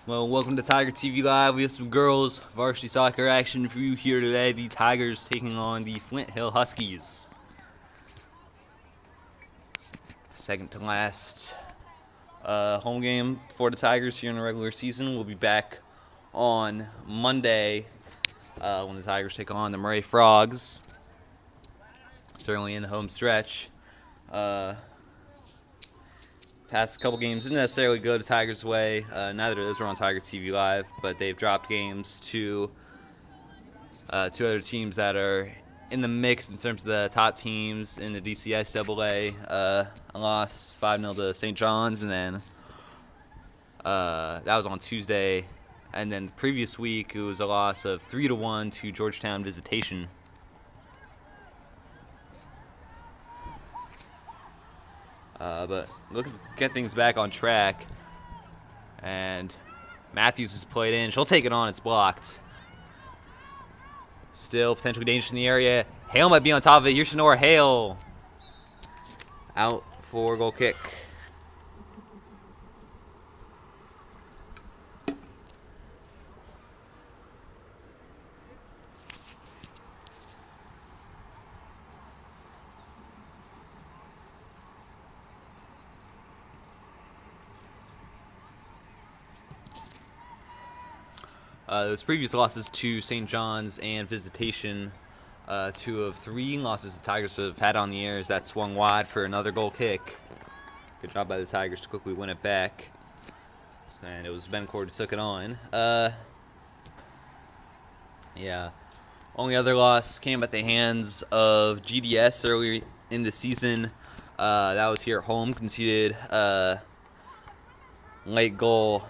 Well, welcome to Tiger TV Live. We have some girls varsity soccer action for you here today. The Tigers taking on the Flint Hill Huskies. Second to last home game for the Tigers here in the regular season. We'll be back on Monday when the Tigers take on the Murray Frogs. Certainly in the home stretch. Past couple games didn't necessarily go the Tigers' way. Neither of those were on Tigers TV Live, but they've dropped games to two other teams that are in the mix in terms of the top teams in the DCS AA. A loss 5-0 to St. John's, and then that was on Tuesday. And then the previous week, it was a loss of 3-1 to Georgetown Visitation. But looking to get things back on track. And Matthews is played in. She'll take it on. It's blocked. Still potentially dangerous in the area. Hale might be on top of it. Here's Sonora Hale. Out for goal kick. Those previous losses to St. John's and Visitation, 2 of 3 losses the Tigers have had on the air as that swung wide for another goal kick. Good job by the Tigers to quickly win it back. And it was Bencourt who took it on. Yeah. Only other loss came at the hands of GDS earlier in the season. That was here at home, conceded late goal.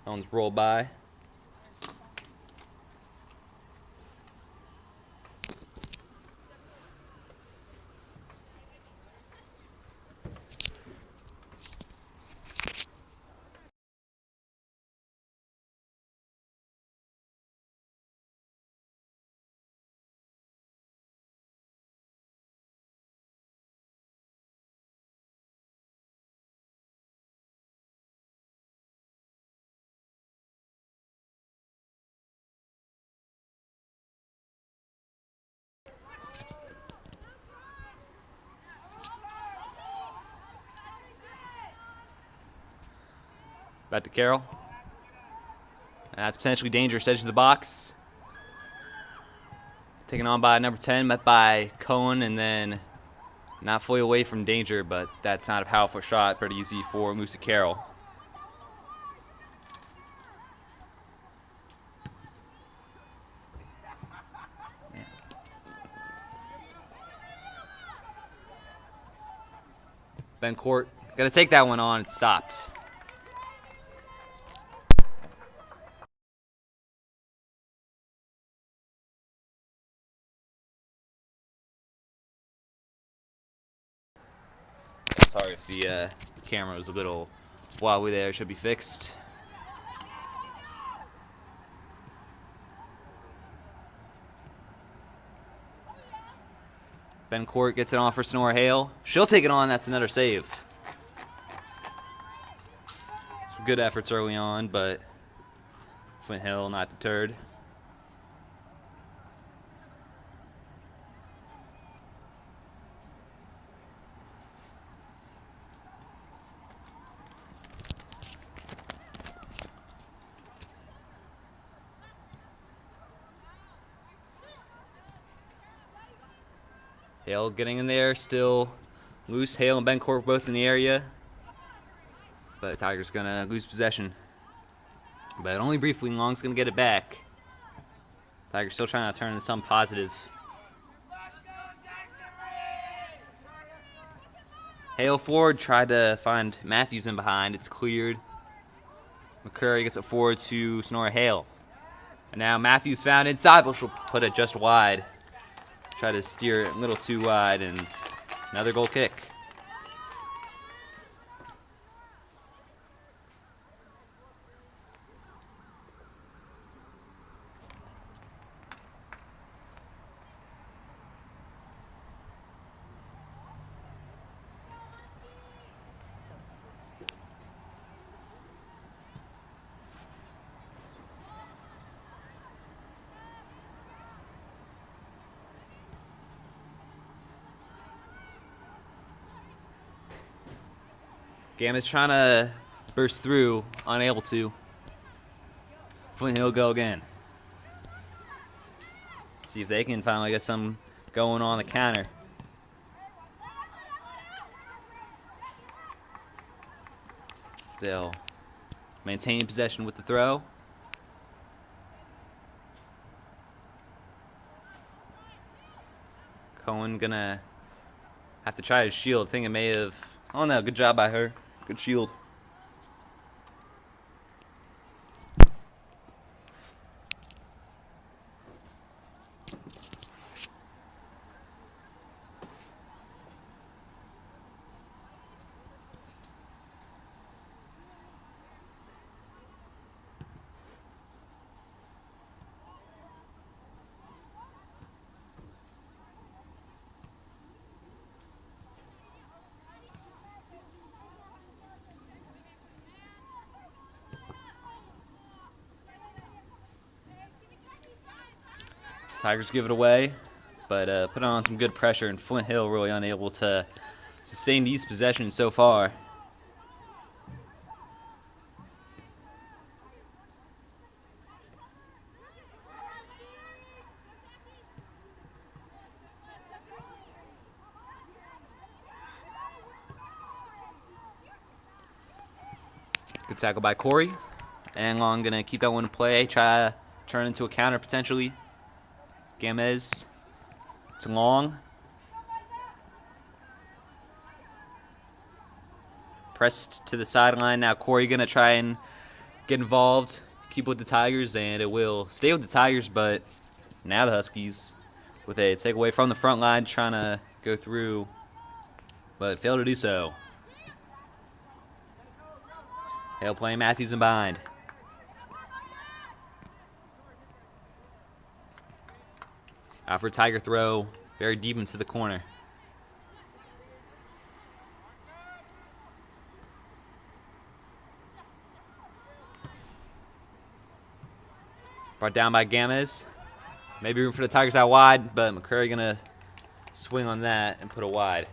That one's rolled by. Back to Carroll. That's potentially dangerous. Edge of the box. Taken on by number 10, met by Cohen, and then not fully away from danger, but that's not a powerful shot. Pretty easy for Musa Carroll. Bencourt got to take that one on. It stopped. Sorry if the camera was a little wobbly there. It should be fixed. Bencourt gets it on for Sonora Hale. She'll take it on. That's another save. Some good efforts early on, but Flint Hill not deterred. Hale getting in there, still loose. Hale and Bencourt both in the area. But Tiger's going to lose possession. But only briefly. Long's going to get it back. Tiger's still trying to turn into something positive. Hale forward tried to find Matthews in behind. It's cleared. McCurry gets it forward to Sonora Hale. And now Matthews found inside, but she'll put it just wide. Try to steer it a little too wide, and another goal kick. Gambit's trying to burst through, unable to. Flint Hill go again. See if they can finally get some going on the counter. They'll maintain possession with the throw. Cohen gonna have to try to shield. I think it may have. Oh no, good job by her. Good shield. Tigers give it away, but put on some good pressure, and Flint Hill really unable to sustain these possessions so far. Good tackle by Corey. Anglong gonna keep that one in play, try to turn into a counter potentially. Gamez to Long. Pressed to the sideline. Now Corey gonna try and get involved, keep with the Tigers, and it will stay with the Tigers, but now the Huskies with a takeaway from the front line trying to go through, but failed to do so. Hale playing Matthews in behind. Out for a Tiger throw, very deep into the corner. Brought down by Gamez. Maybe room for the Tigers out wide, but McCurry gonna swing on that and put it wide.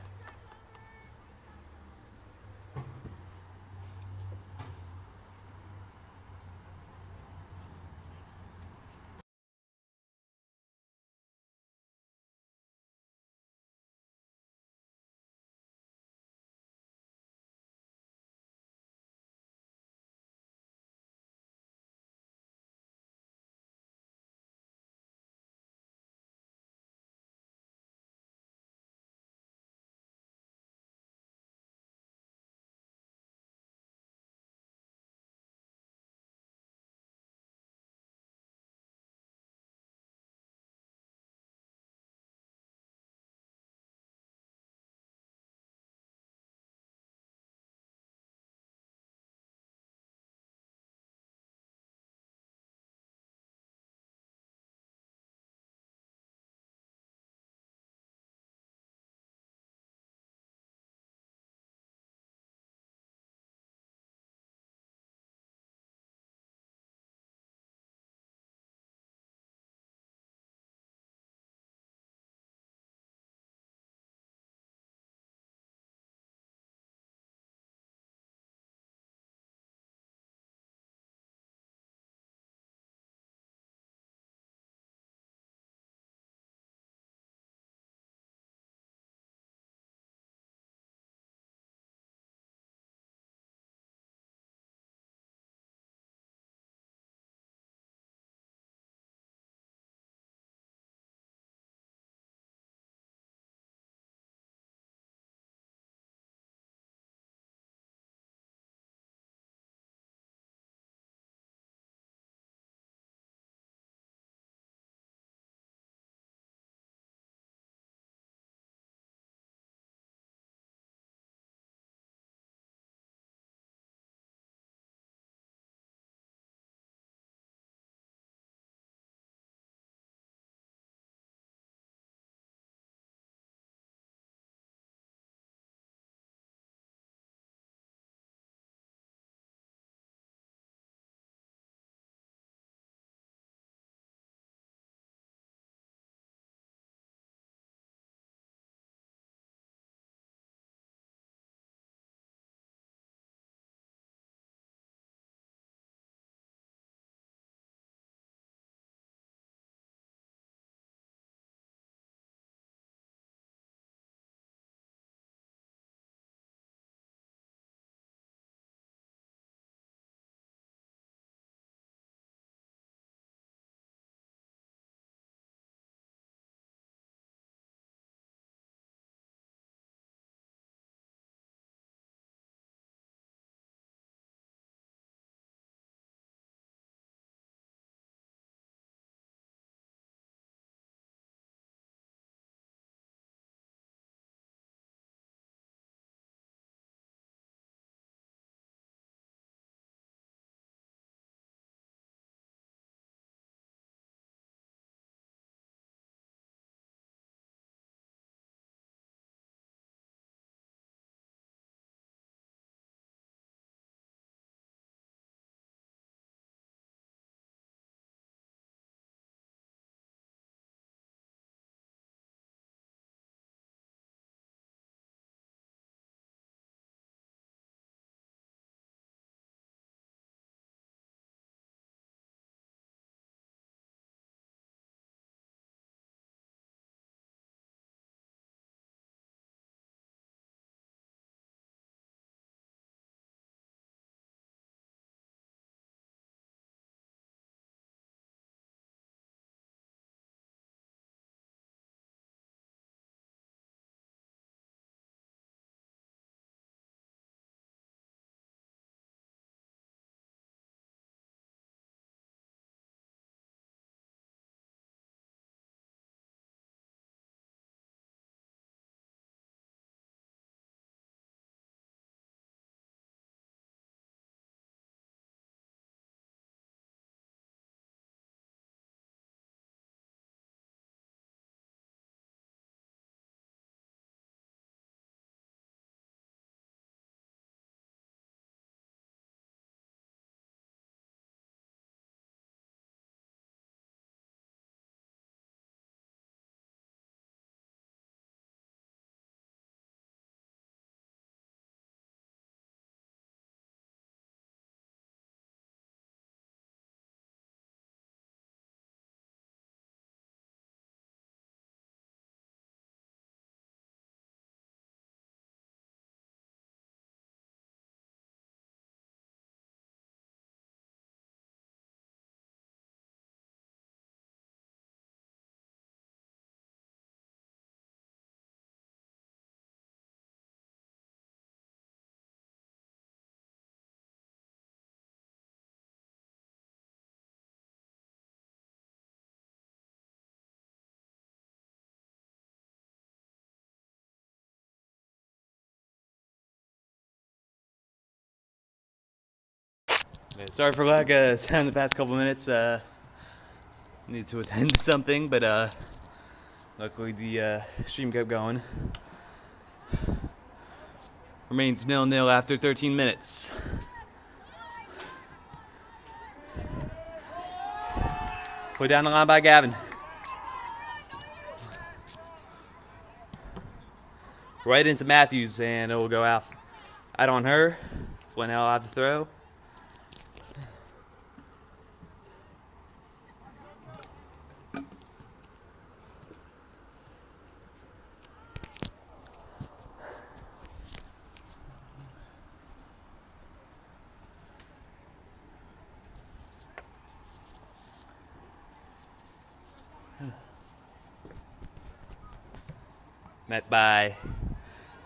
Sorry for lack of sound the past couple minutes. Needed to attend to something, but luckily the stream kept going. Remains 0-0 after 13 minutes. Put down the line by Gavin. Right into Matthews, and it will go out on her. Flint Hill out to throw. Met by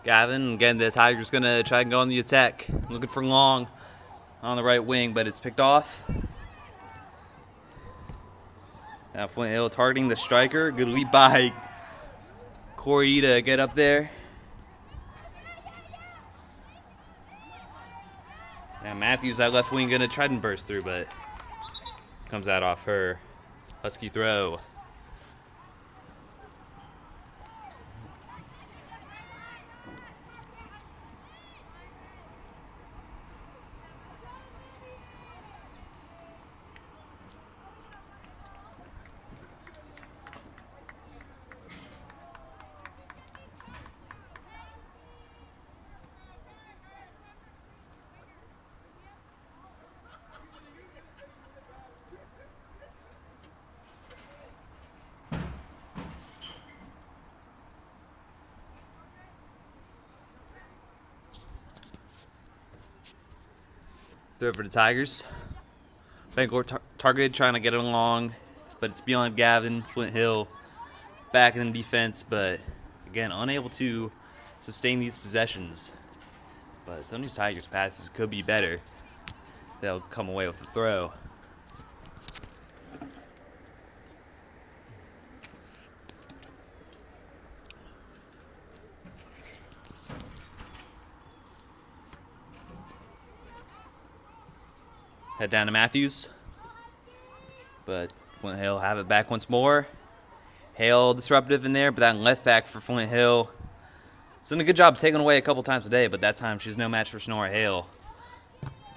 Gavin. Again, the Tigers going to try and go on the attack. Looking for Long on the right wing, but it's picked off. Now Flint Hill targeting the striker. Good lead by Corey to get up there. Now Matthews, that left wing, going to try and burst through, but comes out off her. Husky throw. Throw for the Tigers. Bankor targeted, trying to get it along, but it's beyond Gavin. Flint Hill back in defense, but again, unable to sustain these possessions. But some of these Tigers passes could be better. They'll come away with a throw. Head down to Matthews. But Flint Hill have it back once more. Hale disruptive in there, but that left back for Flint Hill. She's done a good job taking away a couple times today, but that time she's no match for Sonora Hale.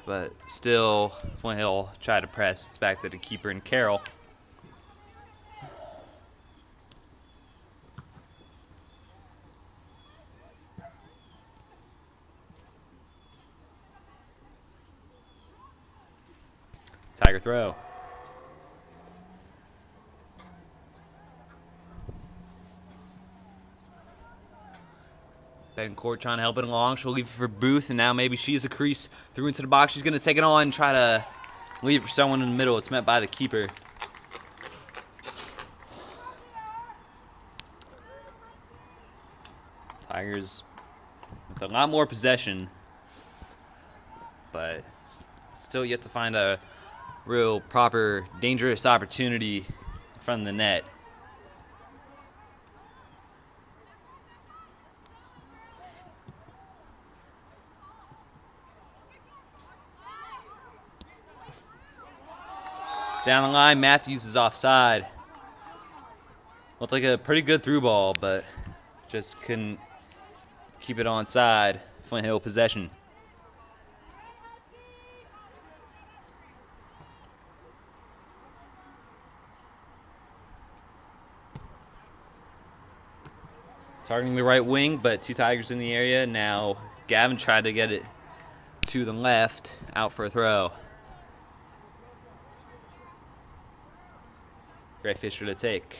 But still, Flint Hill tried to press. It's back to the keeper and Carroll. Tiger throw. Court trying to help it along. She'll leave it for Booth, and now maybe she's a crease through into the box. She's going to take it on and try to leave it for someone in the middle. It's met by the keeper. Tigers with a lot more possession, but still yet to find a real proper dangerous opportunity in front of the net. Down the line, Matthews is offside. Looked like a pretty good through ball, but just couldn't keep it onside. Flint Hill possession. Targeting the right wing, but two Tigers in the area. Now Gavin tried to get it to the left, out for a throw. Gray Fisher to take.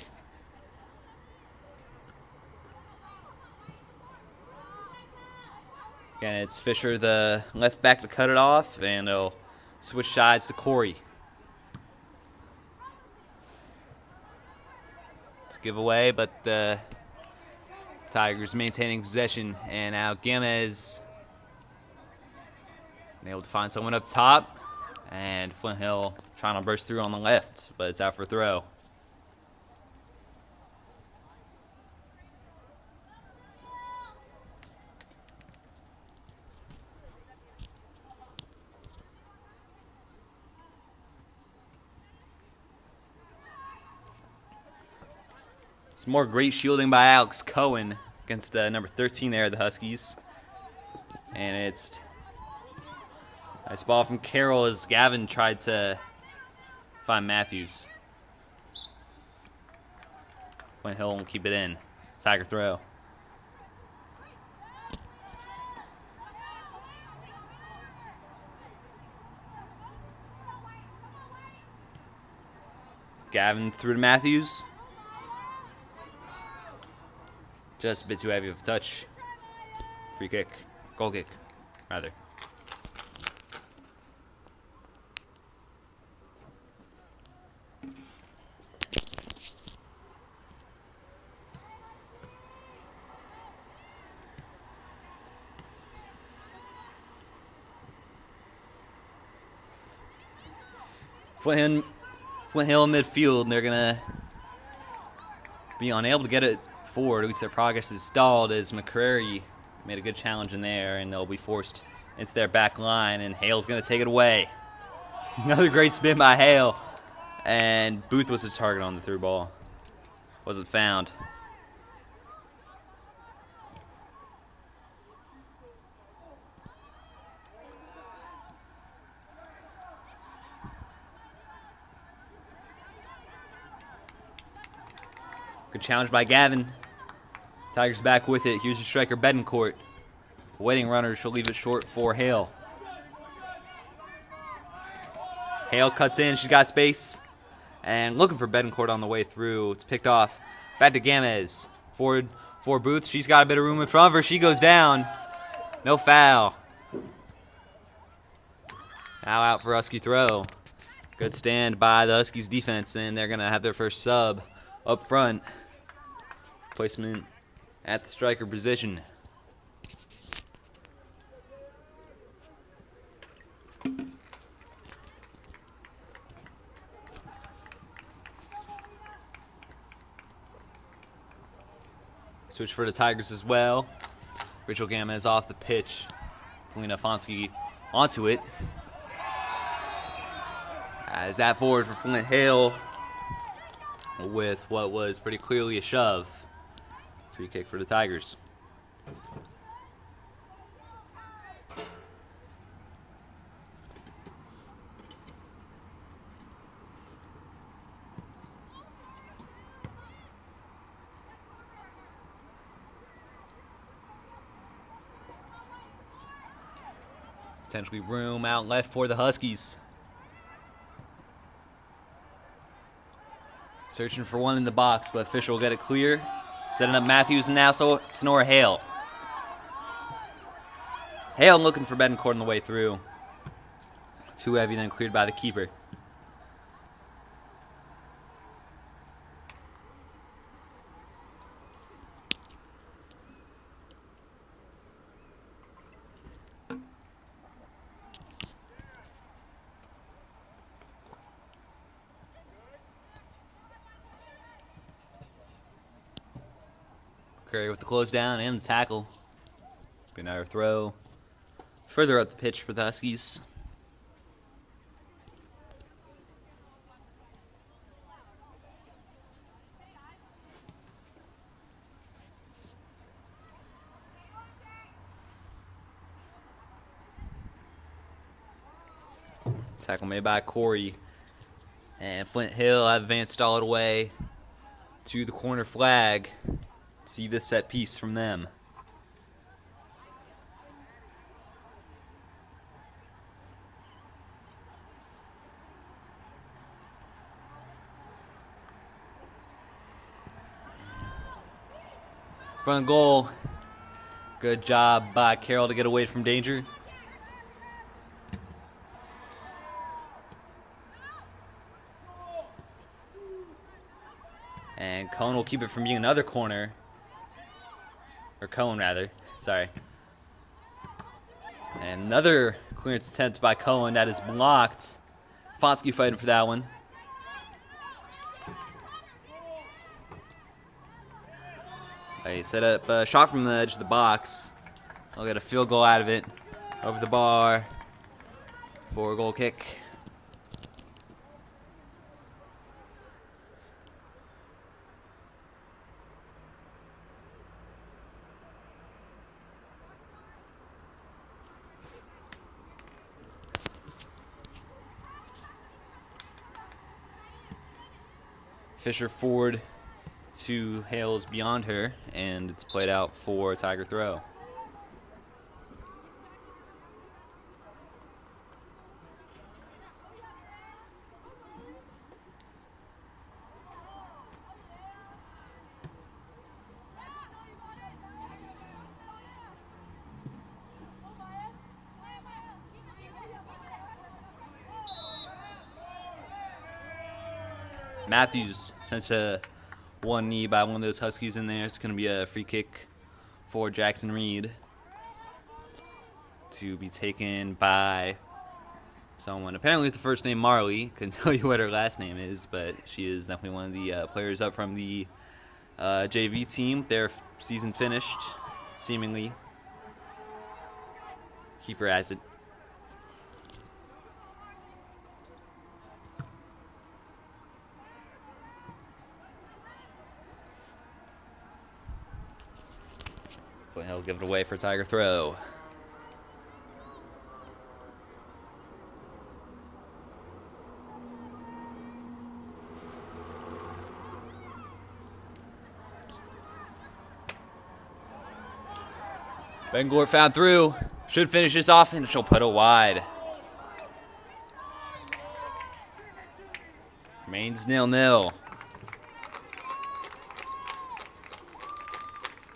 Again, it's Fisher, the left back, to cut it off, and they'll switch sides to Corey. It's a giveaway, but the Tigers maintaining possession, and now Gamez able to find someone up top, and Flint Hill trying to burst through on the left, but it's out for a throw. Some more great shielding by Alex Cohen against number 13 there, the Huskies. And it's a nice ball from Carroll as Gavin tried to find Matthews. Flint Hill won't keep it in. Tiger throw. Gavin through to Matthews. Just a bit too heavy of a touch. Free kick. Goal kick, rather. Flint Hill in midfield, and they're going to be unable to get it forward. At least their progress is stalled as McCrary made a good challenge in there, and they'll be forced into their back line, and Hale's going to take it away. Another great spin by Hale, and Booth was the target on the through ball. Wasn't found. Good challenge by Gavin. Tigers back with it. Here's the striker, Betancourt. Waiting runner, she'll leave it short for Hale. Hale cuts in. She's got space. And looking for Betancourt on the way through. It's picked off. Back to Gamez. Forward for Booth. She's got a bit of room in front of her. She goes down. No foul. Now out for Husky throw. Good stand by the Huskies defense, and they're going to have their first sub up front. Placement at the striker position. Switch for the Tigers as well. Rachel Gamez off the pitch. Polina Fonsky onto it. As that forward for Flint Hill with what was pretty clearly a shove. Free kick for the Tigers. Potentially room out left for the Huskies. Searching for one in the box, but Fisher will get it clear. Setting up Matthews and now Sonora Hale. Hale looking for Betancourt on the way through. Too heavy, then cleared by the keeper. Curry with the close down and the tackle. Good another throw. Further up the pitch for the Huskies. Tackle made by Corey. And Flint Hill advanced all the way to the corner flag. See the set piece from them. Front goal. Good job by Carroll to get away from danger. And Cohen will keep it from being another corner. Or Cohen, rather. Sorry. And another clearance attempt by Cohen that is blocked. Fonsky fighting for that one. They set up a shot from the edge of the box. They'll get a field goal out of it. Over the bar for a goal kick. Fisher forward to Hale's beyond her, and it's played out for Tiger throw. Matthews sends a one knee by one of those Huskies in there. It's going to be a free kick for Jackson Reed to be taken by someone. Apparently with the first name Marley. Couldn't tell you what her last name is, but she is definitely one of the players up from the JV team. Their season finished, seemingly. Keeper has it. He'll give it away for Tiger throw. Bengor found through. Should finish this off, and she'll put it wide. Remains 0-0.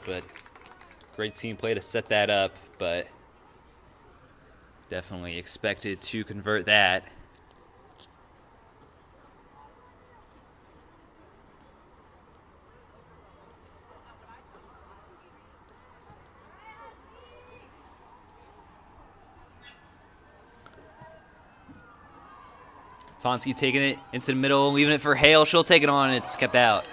But great team play to set that up, but definitely expected to convert that. Fonsky taking it into the middle, leaving it for Hale. She'll take it on, and it's kept out.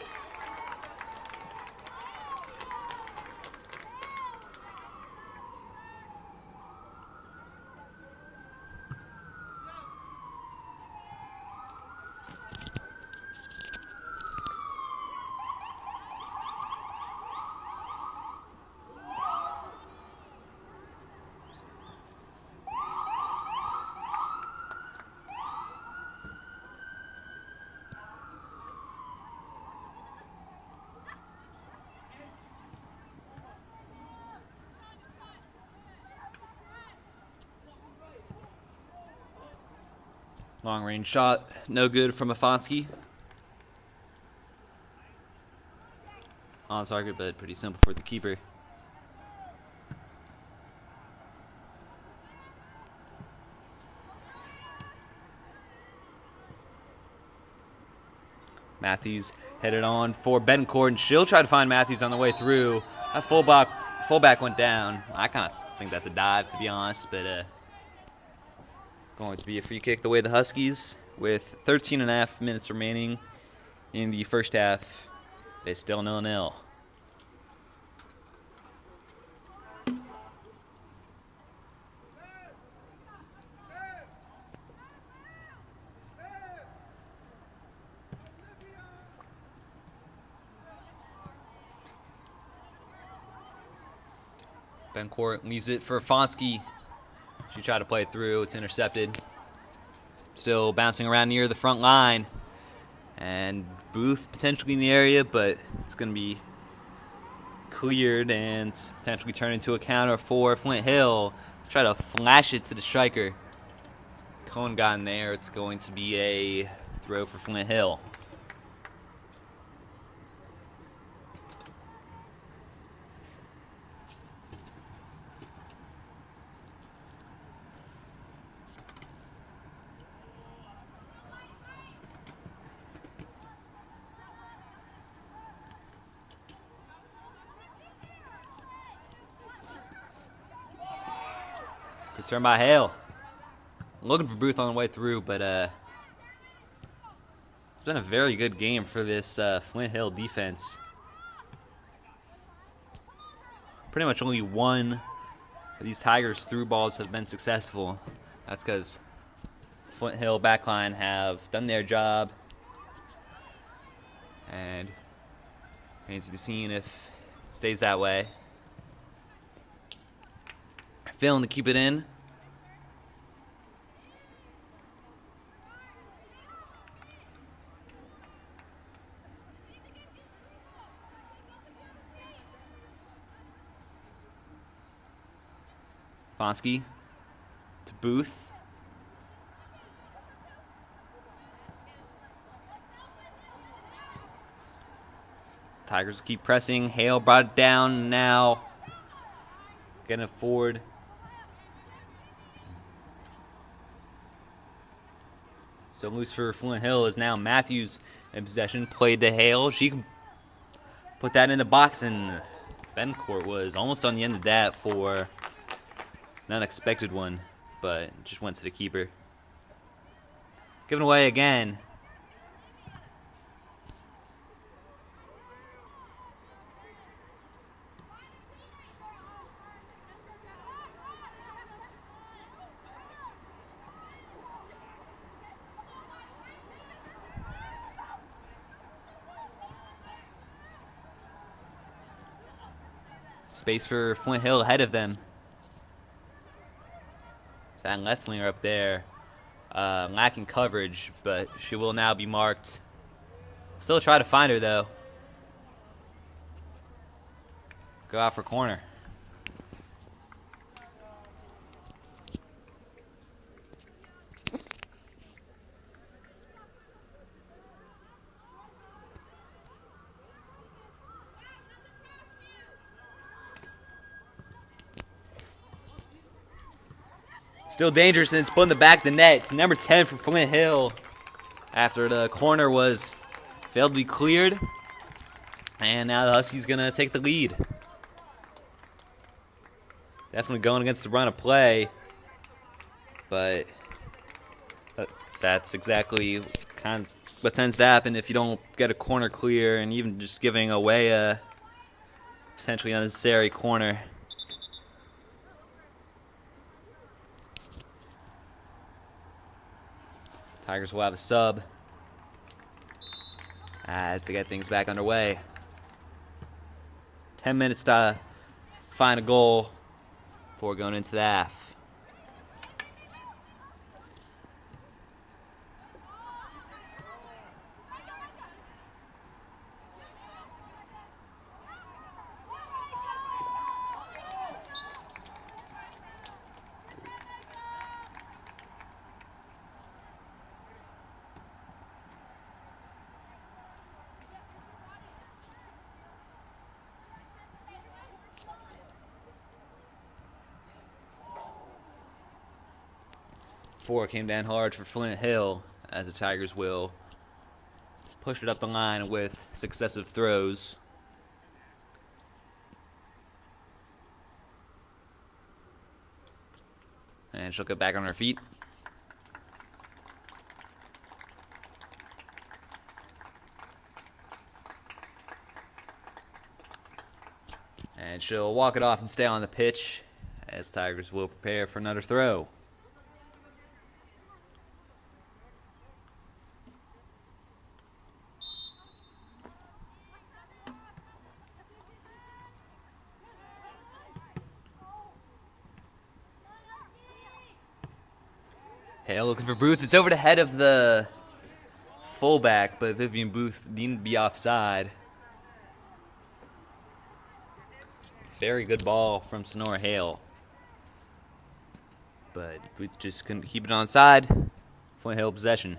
Long range shot, no good from Afonski. On target, but pretty simple for the keeper. Matthews headed on for Betancourt, and she'll try to find Matthews on the way through. That fullback went down. I kind of think that's a dive, to be honest, but going to be a free kick the way the Huskies with 13.5 minutes remaining in the first half. It's still 0-0. Betancourt leaves it for Fonsky. She tried to play it through. It's intercepted. Still bouncing around near the front line. And Booth potentially in the area, but it's going to be cleared and potentially turned into a counter for Flint Hill. Try to flash it to the striker. Cohen got in there. It's going to be a throw for Flint Hill. Good turn by Hale. Looking for Booth on the way through, but it's been a very good game for this Flint Hill defense. Pretty much only one of these Tigers through balls have been successful. That's because Flint Hill backline have done their job. And it needs to be seen if it stays that way. Failing to keep it in. Ponsky to Booth. Tigers keep pressing. Hale brought it down. Now getting it forward. So loose for Flint Hill is now Matthews in possession. Played to Hale. She can put that in the box, and Bencourt was almost on the end of that for an unexpected one, but just went to the keeper. Given away again. Space for Flint Hill ahead of them. That left winger up there, lacking coverage, but she will now be marked. Still try to find her, though. Go out for corner. Still dangerous, and it's put in the back of the net. It's number 10 for Flint Hill after the corner was failed to be cleared. And now the Huskies going to take the lead. Definitely going against the run of play. But that's exactly kind of what tends to happen if you don't get a corner clear, and even just giving away a potentially unnecessary corner. Tigers will have a sub as they get things back underway. 10 minutes to find a goal before going into the half. Four came down hard for Flint Hill as the Tigers will push it up the line with successive throws. And she'll get back on her feet. And she'll walk it off and stay on the pitch as Tigers will prepare for another throw. Hale looking for Booth. It's over the head of the fullback, but Vivian Booth needed to be offside. Very good ball from Sonora Hale. But Booth just couldn't keep it onside. Flint Hill possession.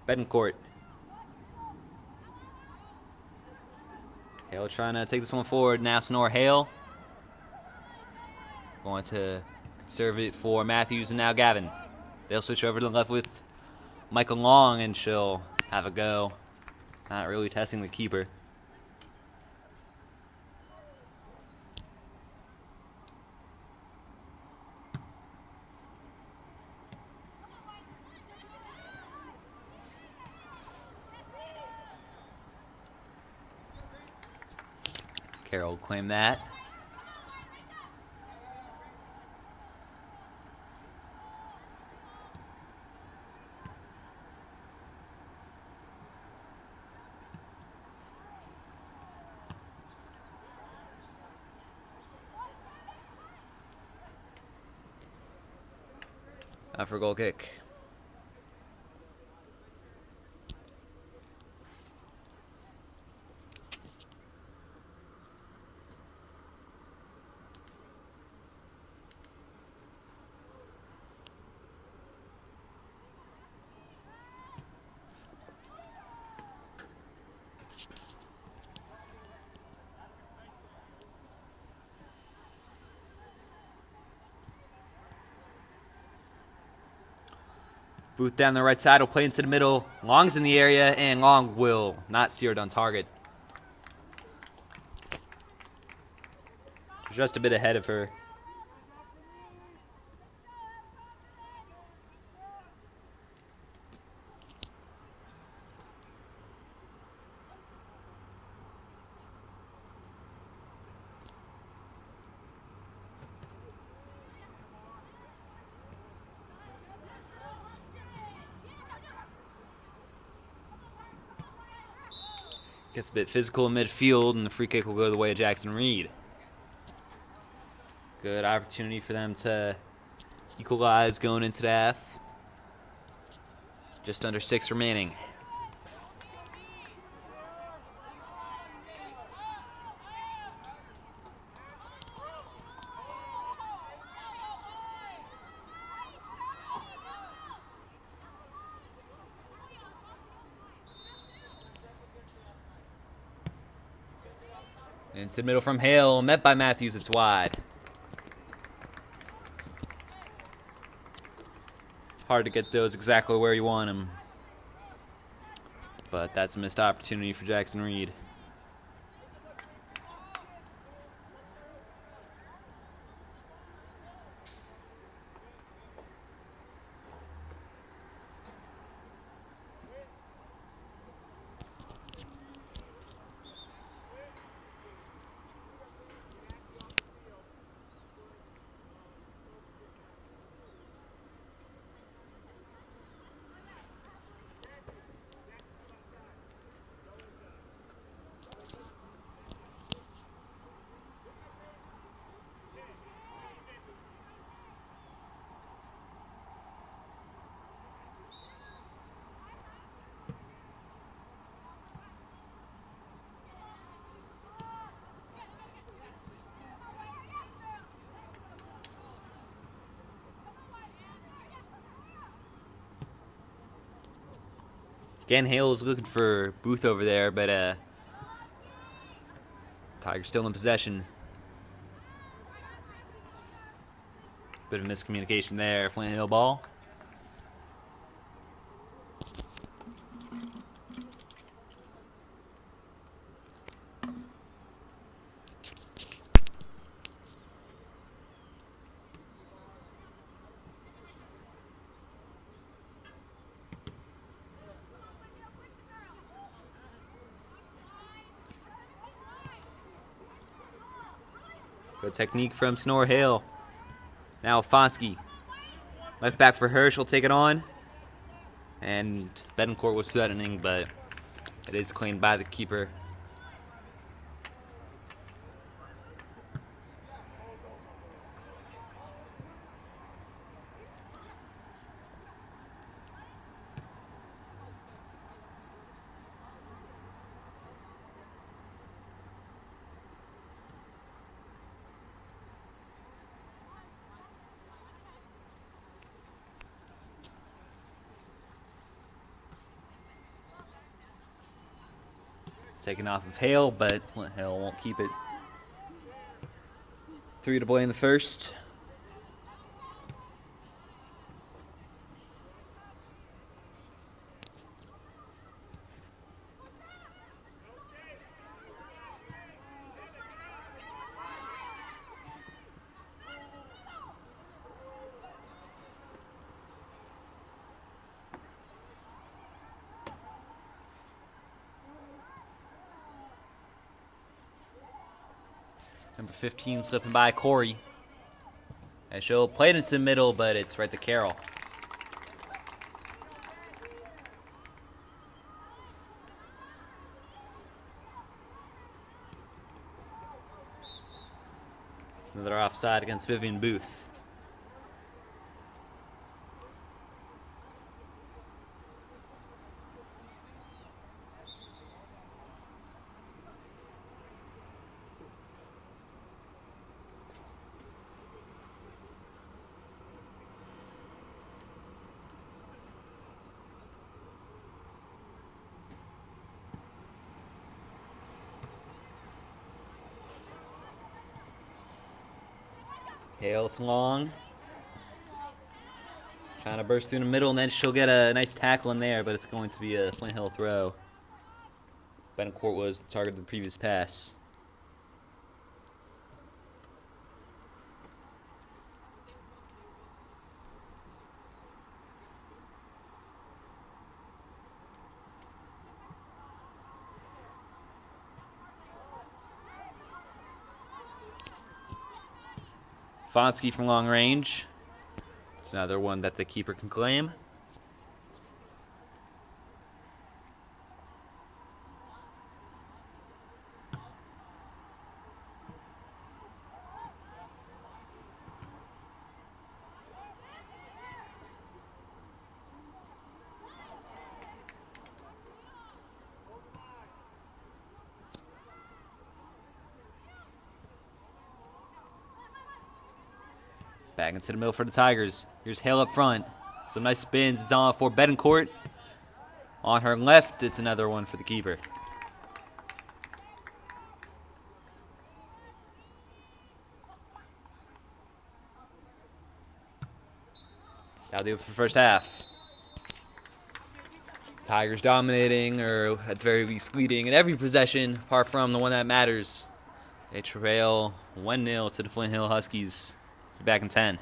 Betancourt. Hale trying to take this one forward. Now Sonora Hale. Going to serve it for Matthews and now Gavin. They'll switch over to the left with Michael Long, and she'll have a go. Not really testing the keeper. Carroll claimed that. for a goal kick. Booth down the right side will play into the middle. Long's in the area, and Long will not steer it on target. Just a bit ahead of her. Gets a bit physical in midfield, and the free kick will go the way of Jackson Reed. Good opportunity for them to equalize going into the half. Just under 6 remaining. Into the middle from Hale, met by Matthews, it's wide. Hard to get those exactly where you want them. But that's a missed opportunity for Jackson Reed. Again, Hale is looking for Booth over there, but Tigers still in possession. Bit of miscommunication there. Flint Hill ball. Good technique from Snore Hale. Now Fonsky. Left back for Hirsch will take it on. And Betancourt was threatening, but it is cleaned by the keeper. Taken off of Hale, but Flint Hale won't keep it. 3 to play in the first. Number 15 slipping by Corey. And she'll play it into the middle, but it's right to Carroll. Another offside against Vivian Booth. Hale to Long. Trying to burst through the middle, and then she'll get a nice tackle in there, but it's going to be a Flint Hill throw. Betancourt was the target of the previous pass. Fonsky from long range. It's another one that the keeper can claim. Back into the middle for the Tigers. Here's Hale up front. Some nice spins. It's on for Betancourt. On her left, it's another one for the keeper. That'll do it for the first half. Tigers dominating, or at the very least leading in every possession, apart from the one that matters. They trail 1-0 to the Flint Hill Huskies. Be back in 10.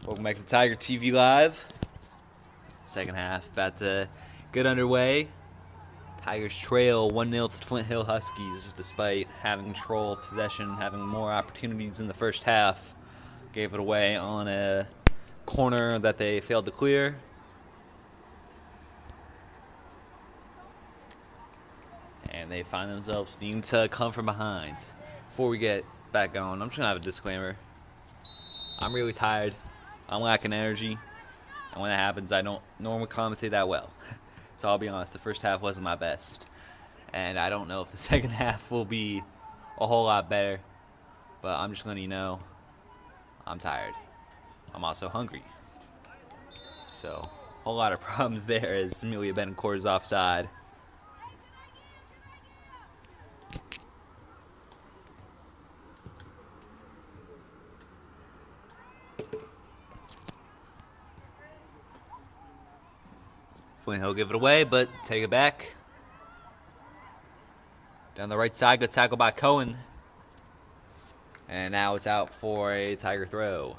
Welcome back to Tiger TV Live. Second half about to get underway. Tigers trail 1-0 to the Flint Hill Huskies despite having control, possession, having more opportunities in the first half. Gave it away on a corner that they failed to clear. And they find themselves needing to come from behind. Before we get back going, I'm just going to have a disclaimer. I'm really tired. I'm lacking energy. And when that happens, I don't normally commentate that well. So I'll be honest, the first half wasn't my best. And I don't know if the second half will be a whole lot better. But I'm just letting you know, I'm tired. I'm also hungry. So, a whole lot of problems there as Amelia Betancourt is offside. Flint Hill give it away, but take it back. Down the right side, good tackle by Cohen. And now it's out for a Tiger throw.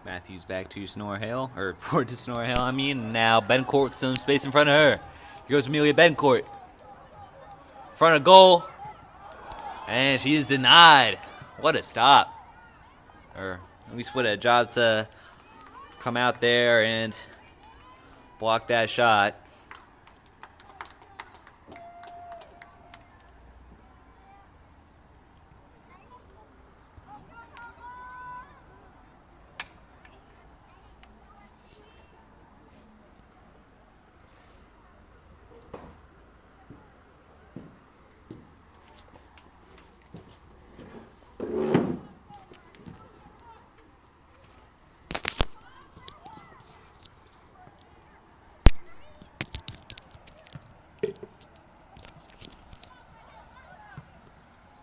Matthews back to Snorhill, or forward to Snorhill, I mean. Now Betancourt with some space in front of her. Here goes Amelia Betancourt. Front of goal. And she is denied. What a stop. Or at least what a job to come out there and block that shot.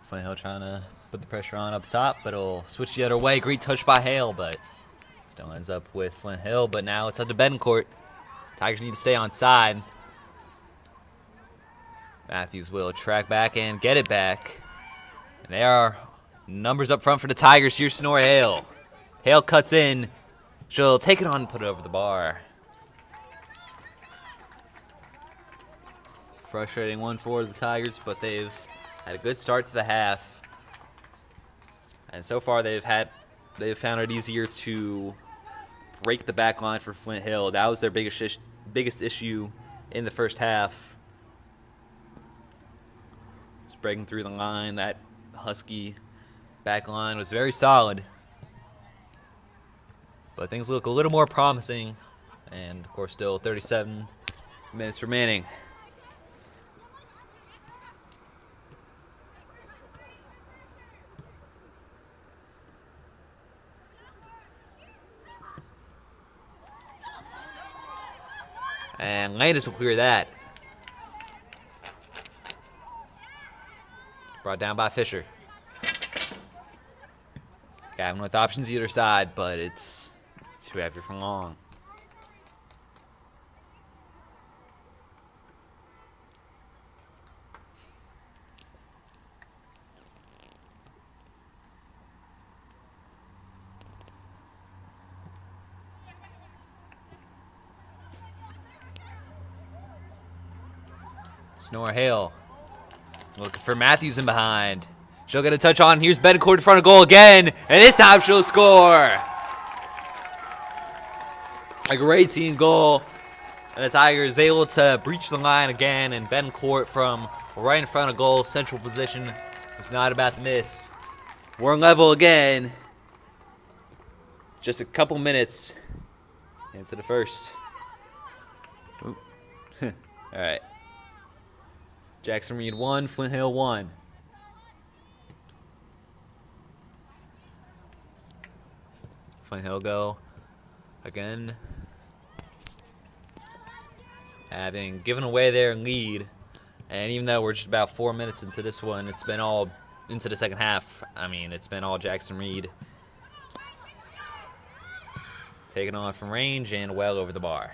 Flint Hill trying to put the pressure on up top, but it'll switch the other way. Great touch by Hale, but still ends up with Flint Hill. But now it's up to Betancourt. Tigers need to stay on side. Matthews will track back and get it back. And there are numbers up front for the Tigers. Here's Sonora Hale. Hale cuts in. She'll take it on and put it over the bar. Frustrating one for the Tigers, but they've had a good start to the half. And so far they've found it easier to break the back line for Flint Hill. That was their biggest issue in the first half. Just breaking through the line. That Husky back line was very solid. But things look a little more promising. And of course still 37 minutes remaining. And Landis will clear that. Brought down by Fisher. Gavin with options either side, but it's too heavy for long. Snore Hale looking for Matthews in behind. She'll get a touch on. Here's Betancourt in front of goal again. And this time she'll score. A great team goal. And the Tigers able to breach the line again. And Betancourt from right in front of goal, central position, was not about to miss. We're on level again. Just a couple minutes into the first. All right. Jackson Reed 1, Flint Hill 1. Flint Hill go again. Having given away their lead. And even though we're just about 4 minutes into this one, it's been all into the second half, I mean, it's been all Jackson Reed. Taking on from range and well over the bar.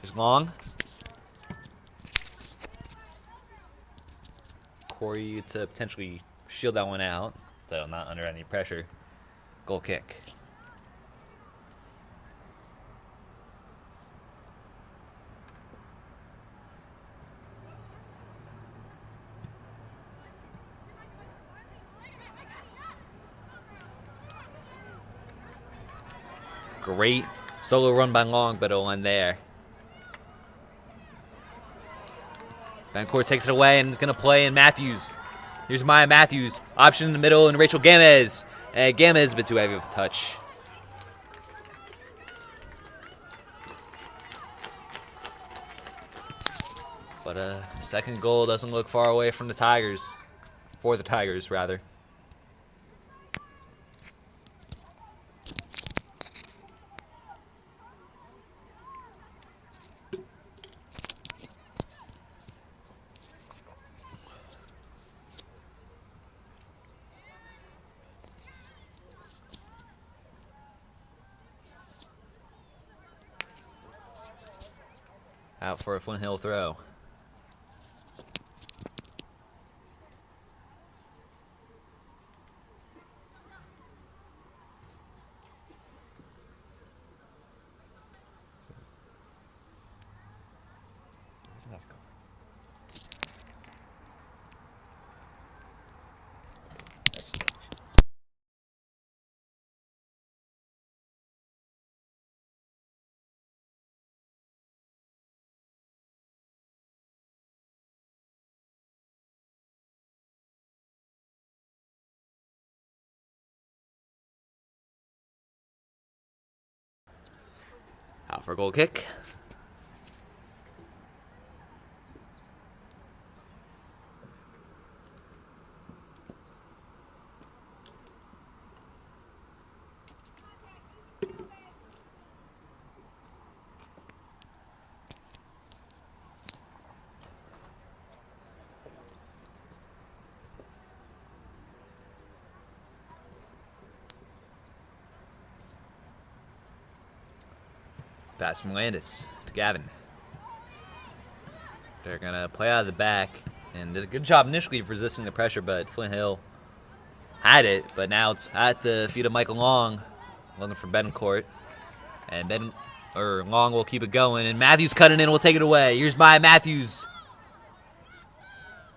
Here's Long. Corey to potentially shield that one out, though not under any pressure. Goal kick. Great solo run by Long, but it'll end there. Bencourt takes it away and is going to play in Matthews. Here's Maya Matthews. Option in the middle and Rachel Gamez. And Gamez, but too heavy of a touch. But a second goal doesn't look far away from the Tigers. For the Tigers, rather. Out for a Flint Hill throw. Let's go. Out for a goal kick. Pass from Landis to Gavin. They're going to play out of the back. And did a good job initially of resisting the pressure, but Flint Hill had it. But now it's at the feet of Michael Long, looking for Betancourt. And Long will keep it going. And Matthews cutting in will take it away. Here's Maya Matthews.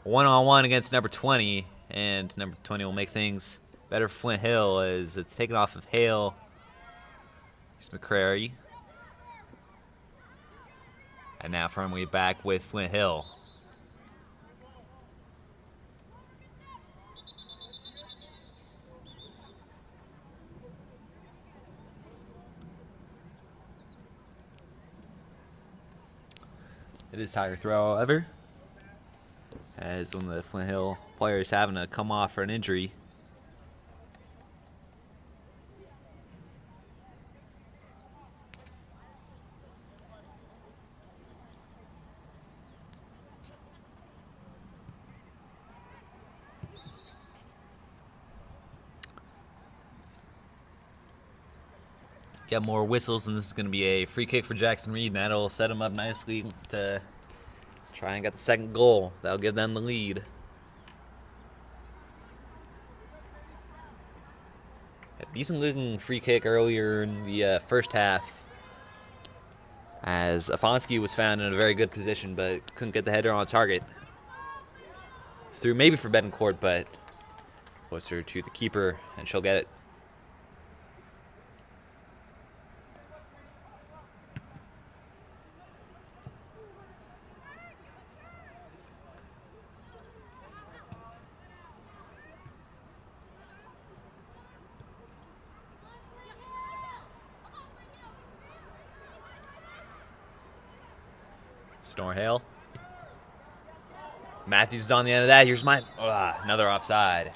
One-on-one against number 20. And number 20 will make things better for Flint Hill as it's taken off of Hale. Here's McCrary. And now firmly back with Flint Hill. It is Tiger throw, however, as one of the Flint Hill players having to come off for an injury. Get more whistles, and this is going to be a free kick for Jackson Reed, and that'll set him up nicely to try and get the second goal. That'll give them the lead. A decent-looking free kick earlier in the first half, as Afonski was found in a very good position, but couldn't get the header on target. It's through maybe for Betancourt, but closer to the keeper, and she'll get it. Snore Hale. Matthews is on the end of that. Here's another offside.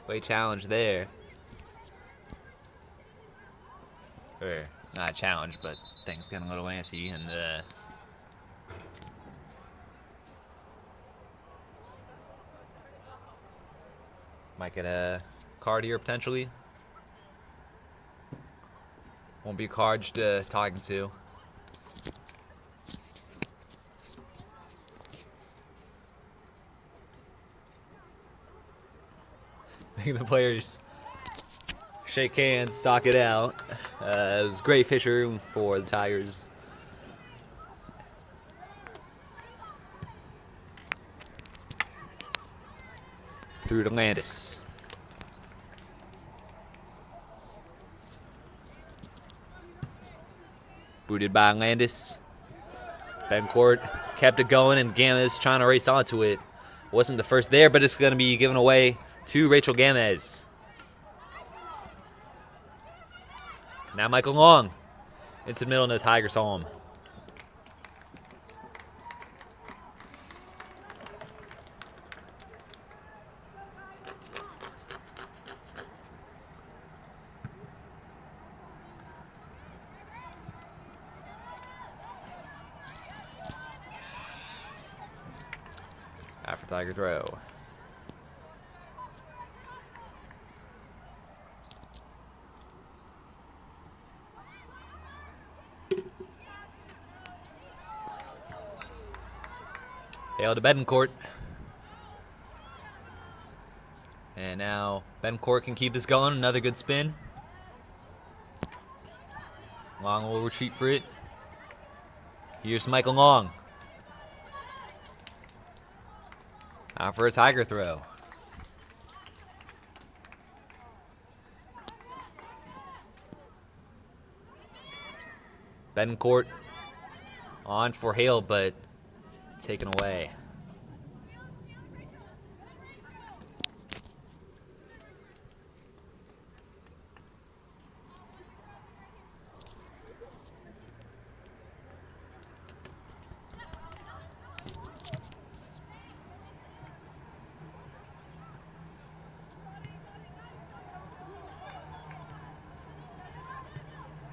Play challenge there. Or, not a challenge, but things getting a little antsy. And might get a card here, potentially. Won't be a card, just talking to. Make the players shake hands, stock it out. It was great Fisher for the Tigers. Through to Landis. Booted by Landis. Bencourt kept it going, and Gamez trying to race onto it. Wasn't the first there, but it's going to be given away to Rachel Gamez. Now Michael Long into the middle of the Tigers' home. After Tiger throw. Hale to Betancourt. And now Betancourt can keep this going. Another good spin. Long will retreat for it. Here's Michael Long. Out for a Tiger throw. Betancourt on for Hale, but taken away.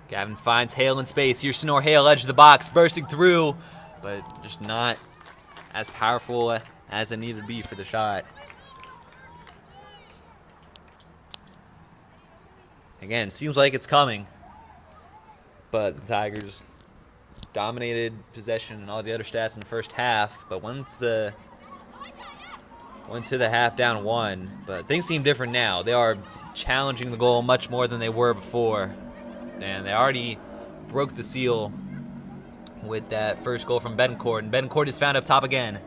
Gavin finds Hale in space. Here's Snore Hale, edge of the box, bursting through, but just not as powerful as it needed to be for the shot. Again, seems like it's coming, but the Tigers dominated possession and all the other stats in the first half, but went to the half down 1. But things seem different now. They are challenging the goal much more than they were before, and they already broke the seal with that first goal from Betancourt, and Betancourt is found up top again.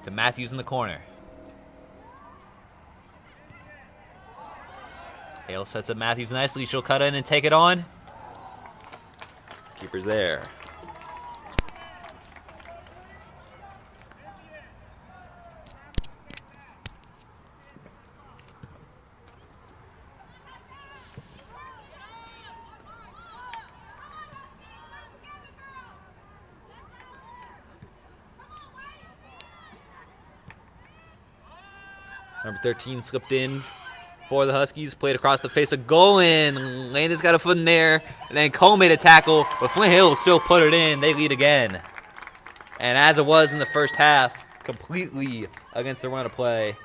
To Matthews in the corner. Hale sets up Matthews nicely. She'll cut in and take it on. Keeper's there. Number 13 slipped in for the Huskies. Played across the face of goal, and Landis got a foot in there. And then Cole made a tackle, but Flint Hill still put it in. They lead again. And as it was in the first half, completely against the run of play.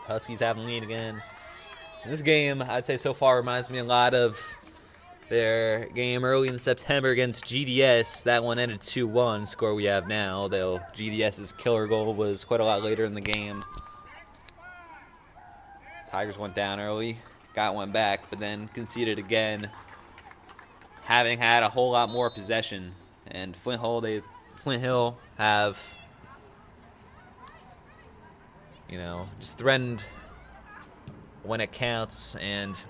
Huskies have the lead again. And this game, I'd say so far, reminds me a lot of their game early in September against GDS. That one ended 2-1, score we have now, though GDS's killer goal was quite a lot later in the game. Tigers went down early, got one back, but then conceded again, having had a whole lot more possession And Flint Hill have, just threatened when it counts, and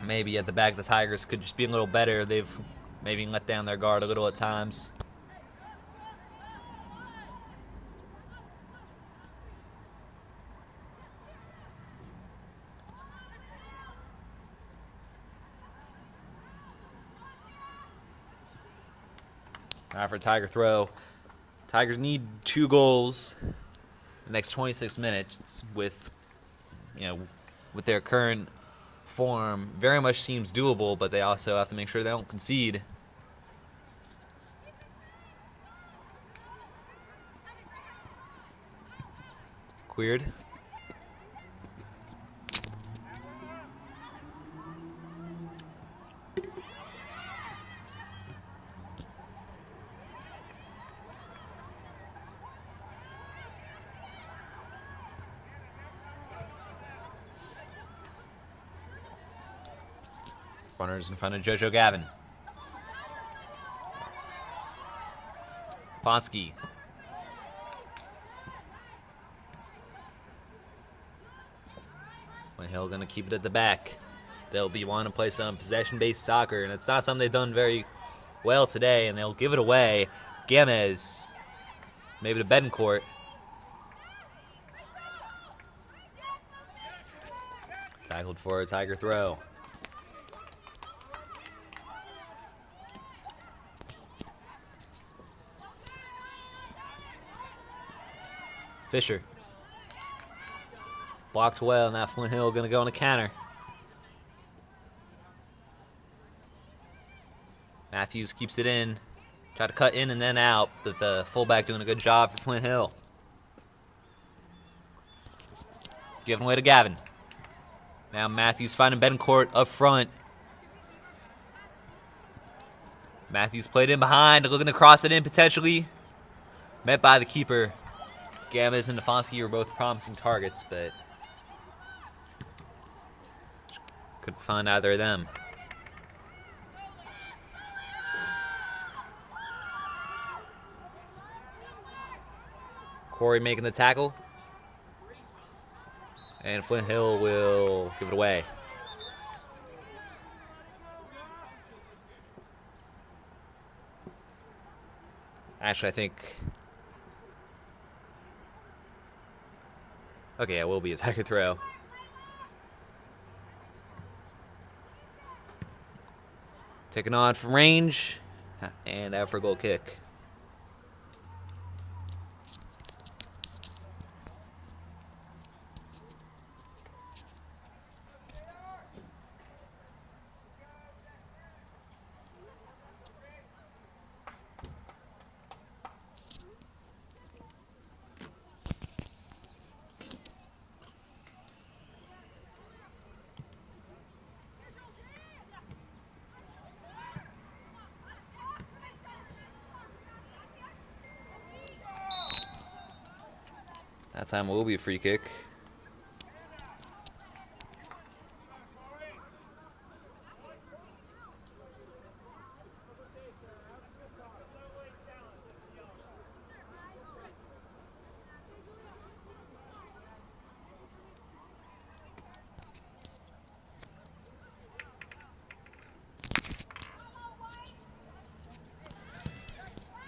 maybe at the back the Tigers could just be a little better. They've maybe let down their guard a little at times. All right, for a Tiger throw. Tigers need 2 goals in the next 26 minutes with their current form. Very much seems doable, but they also have to make sure they don't concede. Cleared. Runners in front of JoJo Gavin. Ponsky. Hill going to keep it at the back. They'll be wanting to play some possession-based soccer, and it's not something they've done very well today, and they'll give it away. Gamez. Maybe to Betancourt. Tackled for a Tiger throw. Fisher. Blocked well, and now Flint Hill going to go on a counter. Matthews keeps it in. Try to cut in and then out, but the fullback doing a good job for Flint Hill. Giving away to Gavin. Now Matthews finding Betancourt up front. Matthews played in behind, looking to cross it in potentially. Met by the keeper. Gamez and Stefanski were both promising targets, but couldn't find either of them. Corey making the tackle. And Flint Hill will give it away. Actually, I think... Okay, it will be a Tiger throw. Taking on from range. And out for a goal kick. That time will be a free kick.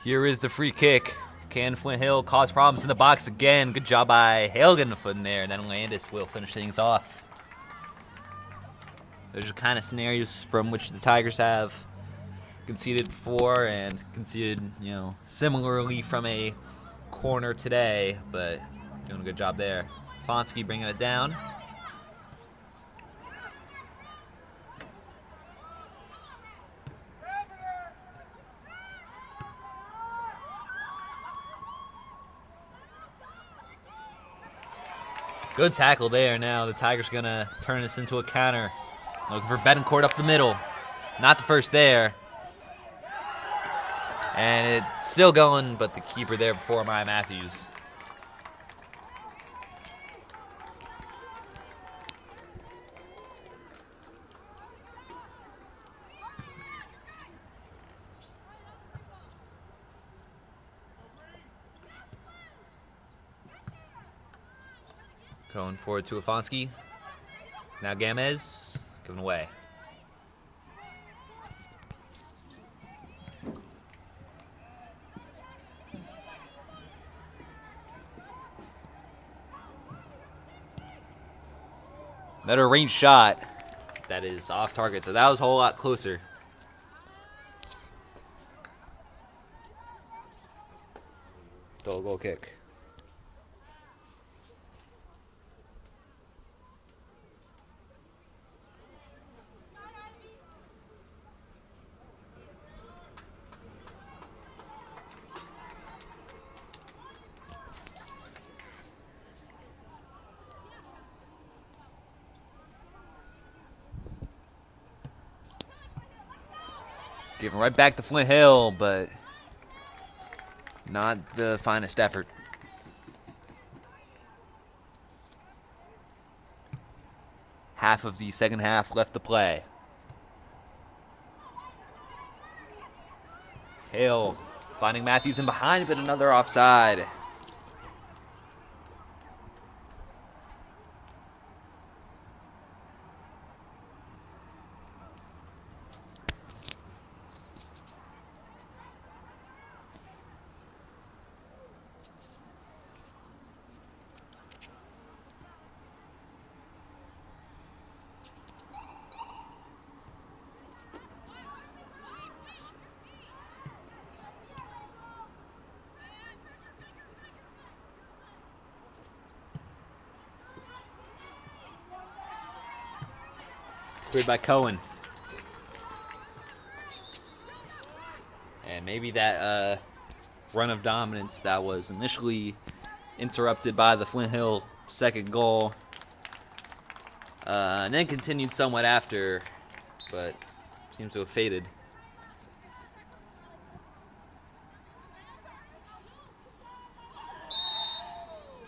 Here is the free kick. Can Flint Hill cause problems in the box again? Good job by Hale getting a foot in there, and then Landis will finish things off. Those are kind of scenarios from which the Tigers have conceded before and conceded, similarly from a corner today, but doing a good job there. Fonsky bringing it down. Good tackle there. Now the Tigers going to turn this into a counter. Looking for Betancourt up the middle. Not the first there. And it's still going, but the keeper there before Maya Matthews. Going forward to Afonski. Now Gamez. Giving away. Another range shot that is off target, though that was a whole lot closer. Still a goal kick. Giving right back to Flint Hill, but not the finest effort. Half of the second half left to play. Hill finding Matthews in behind, but another offside. Cleared by Cohen. And maybe that run of dominance that was initially interrupted by the Flint Hill second goal, and then continued somewhat after, but seems to have faded.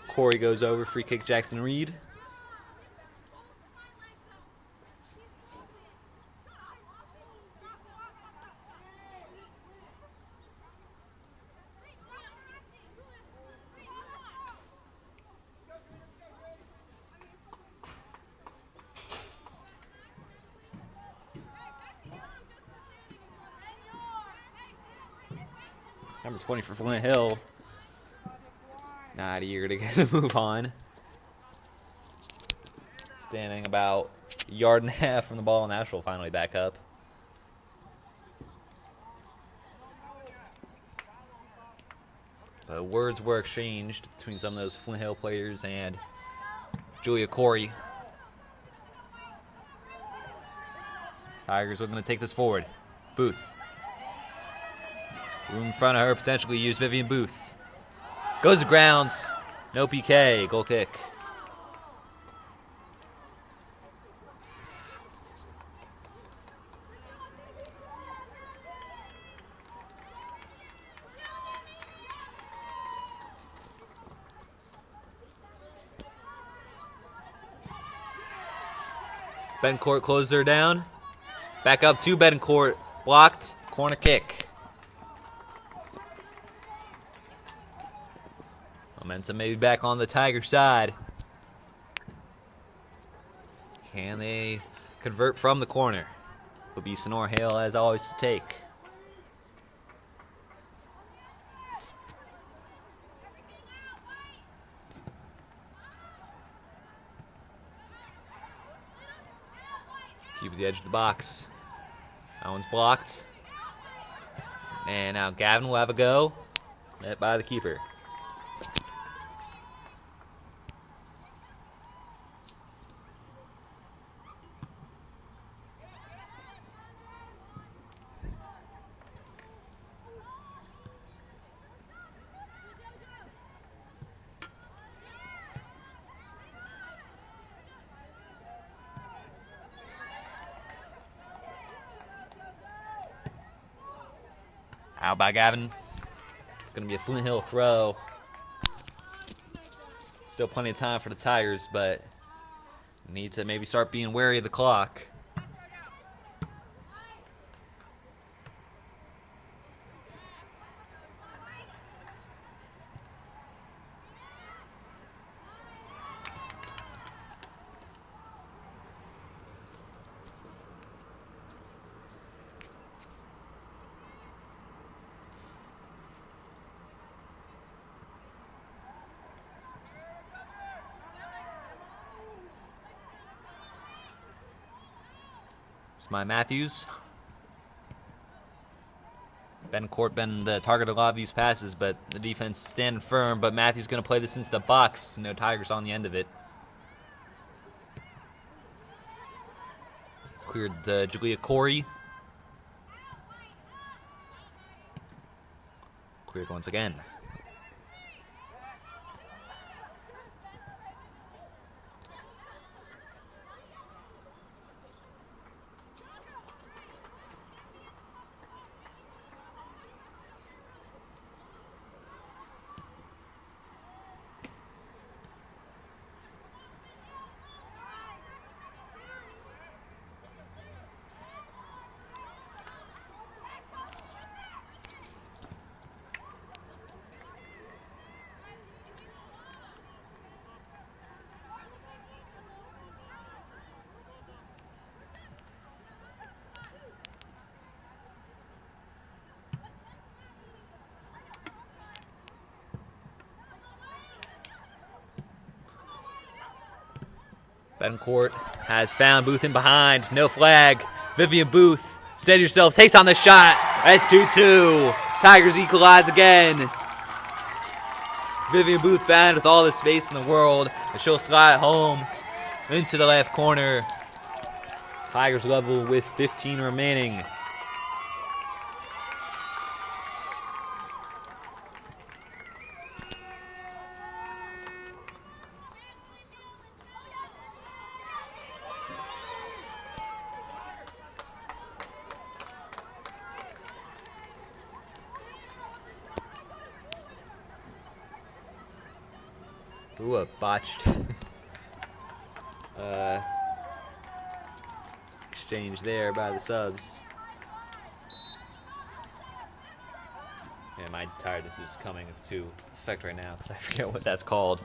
Corey goes over, free kick Jackson Reed. Number 20 for Flint Hill. Not eager to get a move on. Standing about a yard and a half from the ball, and Nashville finally back up. But words were exchanged between some of those Flint Hill players and Julia Corey. Tigers looking to take this forward. Booth. Room in front of her, potentially use Vivian Booth. Goes to grounds. No PK. Goal kick. Betancourt closes her down. Back up to Betancourt. Blocked. Corner kick. Momentum maybe back on the Tiger side. Can they convert from the corner? Will be Sonora Hale as always to take. Keep at the edge of the box. That one's blocked. And now Gavin will have a go. Met by the keeper. Out by Gavin. Going to be a Flint Hill throw. Still plenty of time for the Tigers, but need to maybe start being wary of the clock. It's my Matthews. Bencourt been the target of a lot of these passes, but the defense standing firm. But Matthews going to play this into the box. No Tigers on the end of it. Cleared Julia Corey. Cleared once again. Bencourt has found Booth in behind. No flag. Vivian Booth, steady yourself, takes on the shot. That's 2-2. Tigers equalize again. Vivian Booth found with all the space in the world. And she'll slide home into the left corner. Tigers level with 15 remaining. Ooh, a botched exchange there by the subs. Yeah, my tiredness is coming into effect right now because I forget what that's called.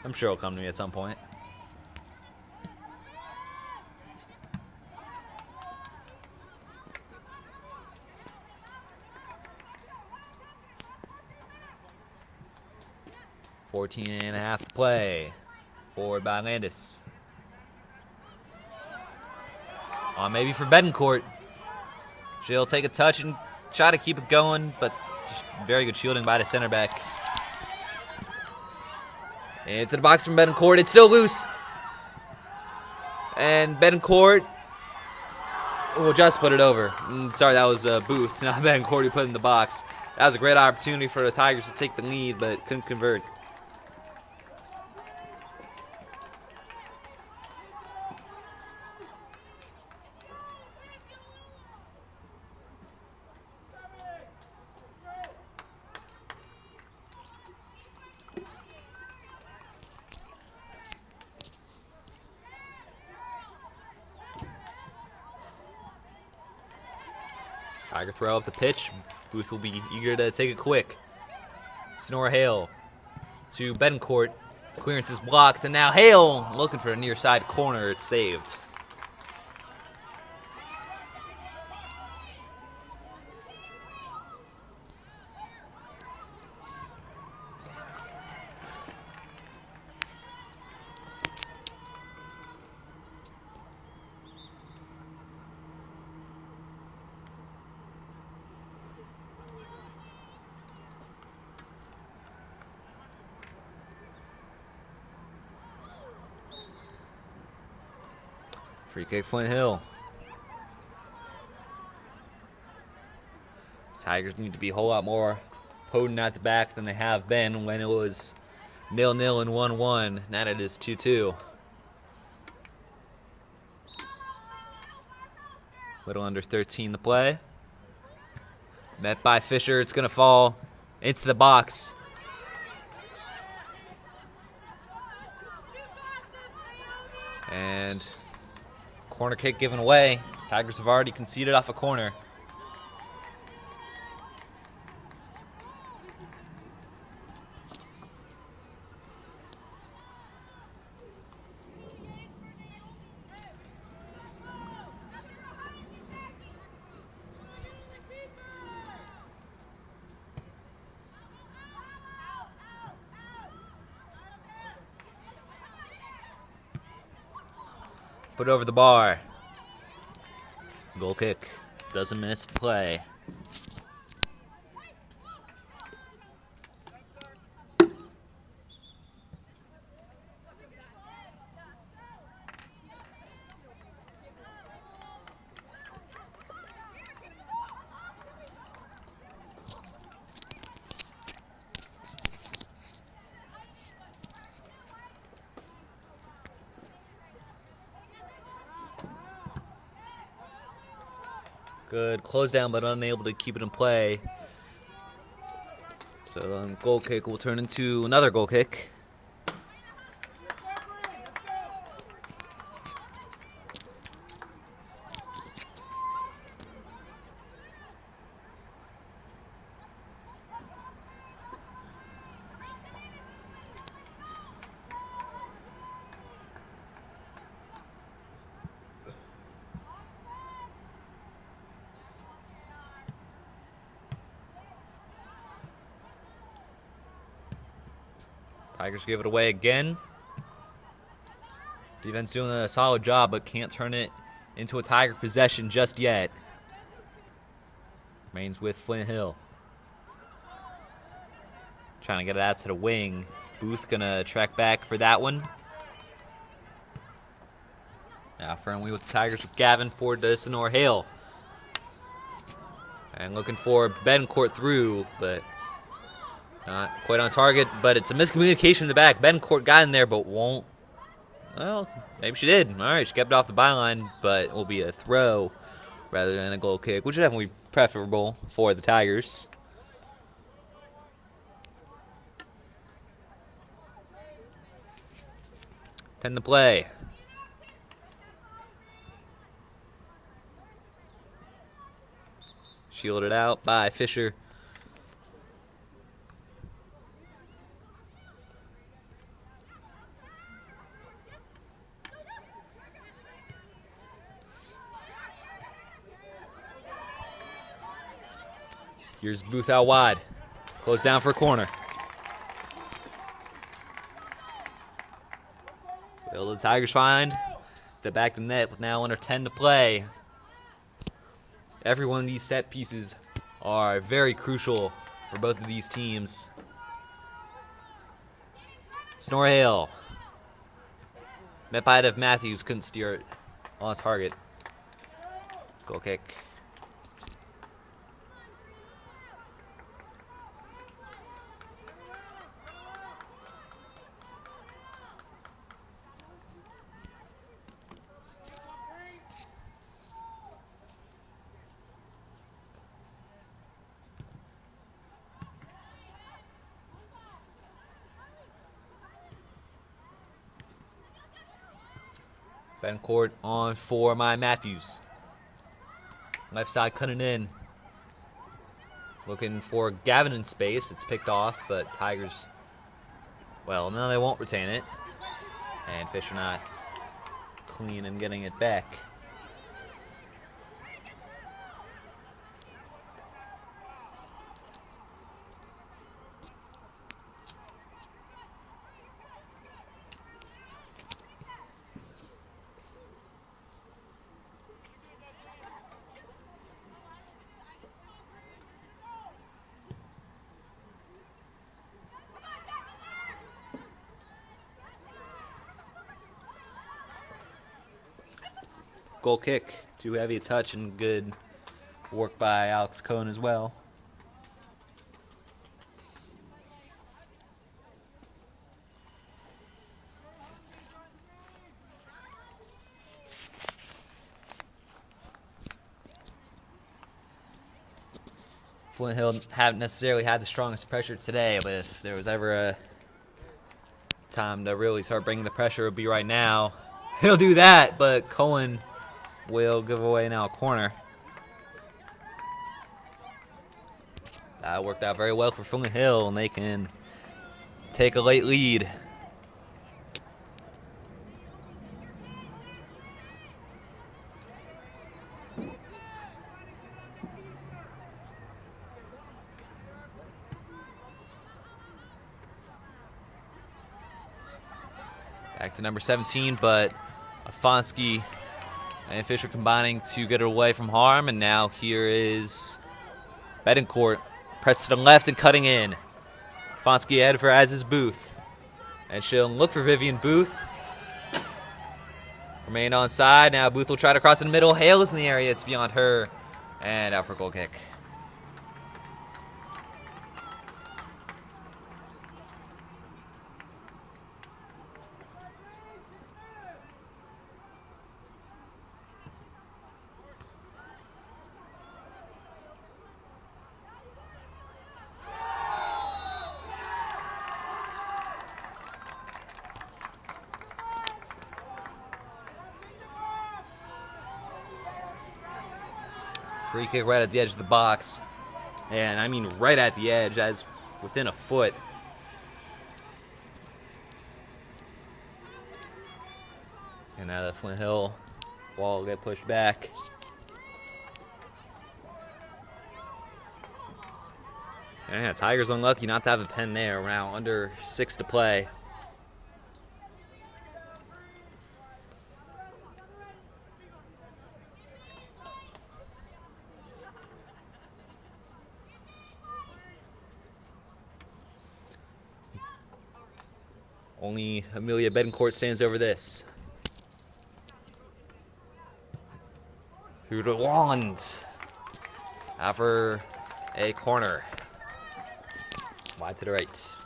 I'm sure it'll come to me at some point. .14.5 to play. Forward by Landis. Maybe for Betancourt. She'll take a touch and try to keep it going, but just very good shielding by the center back. Into the box from Betancourt. It's still loose. And Betancourt will just put it over. Sorry, that was Booth, not Betancourt who put it in the box. That was a great opportunity for the Tigers to take the lead, but couldn't convert. Tiger throw up the pitch. Booth will be eager to take it quick. Sonora Hale to Betancourt. Clearance is blocked, and now Hale looking for a near side corner. It's saved. Free kick, Flint Hill. Tigers need to be a whole lot more potent at the back than they have been when it was 0-0 and 1-1. Now it is 2-2. Little under 13 to play. Met by Fisher. It's going to fall into the box. And corner kick given away. Tigers have already conceded off a corner. Put over the bar. Goal kick. Doesn't miss play. Good close down, but unable to keep it in play. So goal kick will turn into another goal kick. Tigers give it away again. Defense doing a solid job, but can't turn it into a Tiger possession just yet. Remains with Flint Hill. Trying to get it out to the wing. Booth gonna track back for that one. Now firmly with the Tigers with Gavin forward to Sonora Hale. And looking for Bencourt through, but not quite on target, but it's a miscommunication in the back. Bencourt got in there, but won't. Well, maybe she did. All right, she kept it off the byline, but it will be a throw rather than a goal kick, which would definitely be preferable for the Tigers. Ten to play. Shielded out by Fisher. Here's Booth out wide. Close down for a corner. Will the Tigers find the back of the net with now under 10 to play? Every one of these set pieces are very crucial for both of these teams. Sonora Hale. Met by of Matthews, couldn't steer it on target. Goal kick. Bencourt on for my Matthews. Left side cutting in. Looking for Gavin in space. It's picked off, but Tigers, well, no, they won't retain it. And Fisher not clean and getting it back. Goal kick. Too heavy a touch and good work by Alex Cohn as well. Flint Hill haven't necessarily had the strongest pressure today, but if there was ever a time to really start bringing the pressure, it would be right now. He'll do that, but Cohen will give away now a corner. That worked out very well for Flint Hill, and they can take a late lead. Back to number 17, but Fonsky and Fisher combining to get it away from harm, and now here is Betancourt. Press to the left and cutting in. Fonsky ahead for Az's Booth. And she'll look for Vivian Booth. Remain on side. Now Booth will try to cross in the middle. Hale is in the area. It's beyond her. And out for a goal kick. Free kick right at the edge of the box. And I mean right at the edge, as within a foot. And now the Flint Hill wall will get pushed back. And yeah, Tigers unlucky not to have a pen there. We're now under 6 to play. Only Amelia Betancourt stands over this. Through the wand. Out for a corner. Wide to the right.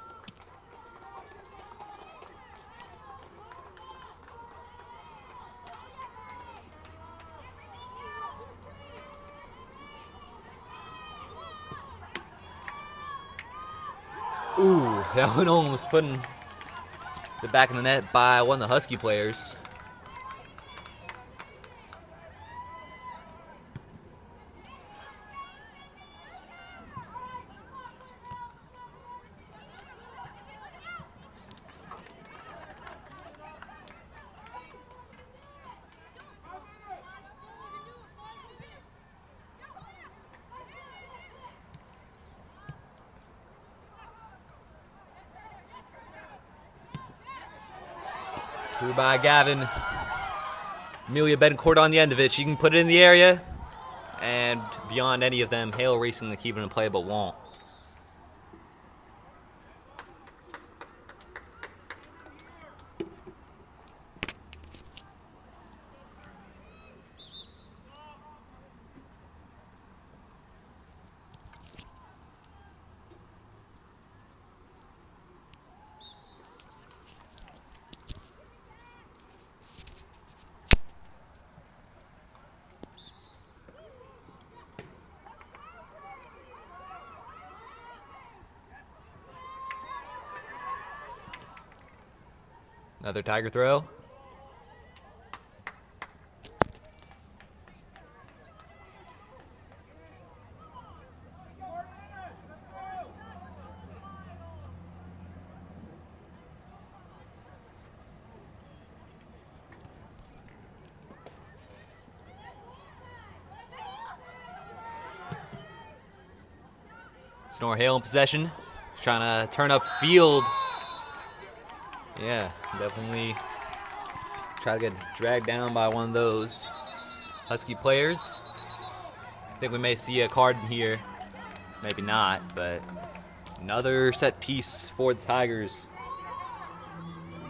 Ooh, that one almost put in the back of the net by one of the Husky players. Through by Gavin. Amelia Betancourt on the end of it. She can put it in the area. And beyond any of them, Hale racing to keep it in play, but won't. Another Tiger throw. Snore Hale in possession. Trying to turn up field. Yeah, definitely try to get dragged down by one of those Husky players. I think we may see a card in here. Maybe not, but another set piece for the Tigers.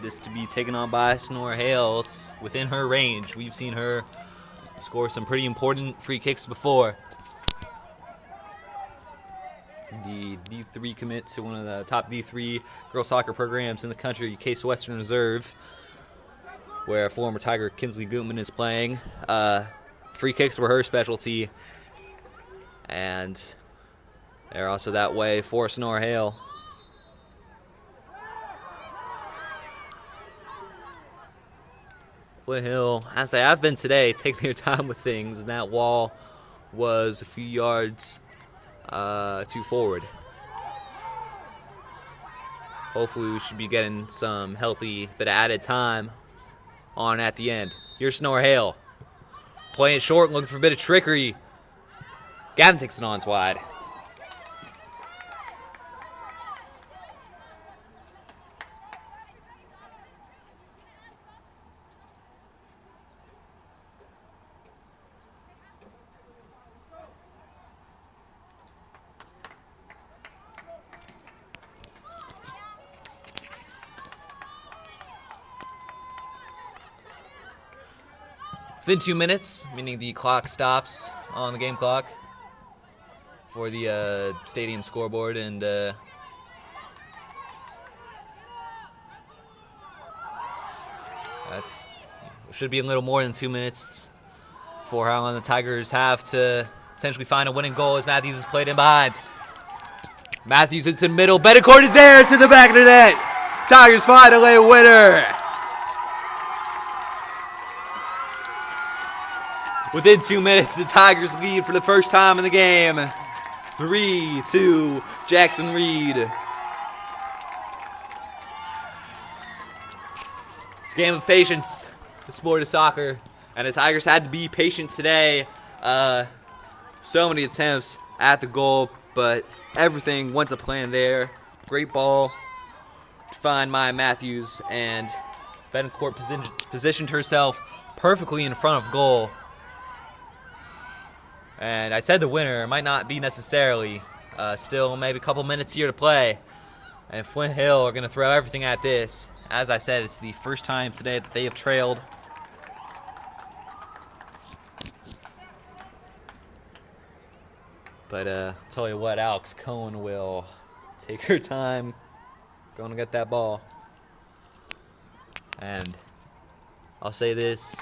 This to be taken on by Snore Hale. It's within her range. We've seen her score some pretty important free kicks before. The D3 commit to one of the top D3 girls soccer programs in the country, Case Western Reserve, where former Tiger Kinsley Gutman is playing. Free kicks were her specialty, and they're also that way for Snore Hale. Flint Hill, as they have been today, taking their time with things, and that wall was a few yards too forward. Hopefully we should be getting some healthy but added time on at the end. Here's Snore Hale. Playing it short, looking for a bit of trickery. Gavin takes it on, it's wide. Within 2 minutes, meaning the clock stops on the game clock for the stadium scoreboard, and that's should be a little more than 2 minutes for how long the Tigers have to potentially find a winning goal as Matthews is played in behind. Matthews into the middle. Betancourt is there to the back of the net. Tigers find a late winner. Within 2 minutes, the Tigers lead for the first time in the game. 3-2, Jackson Reed. It's a game of patience. The sport of soccer. And the Tigers had to be patient today. So many attempts at the goal, but everything went to plan there. Great ball to find Maya Matthews, and Betancourt positioned herself perfectly in front of goal. And I said the winner might not be necessarily. Still maybe a couple minutes here to play. And Flint Hill are going to throw everything at this. As I said, it's the first time today that they have trailed. But I'll tell you what, Alex Cohen will take her time going to get that ball. And I'll say this,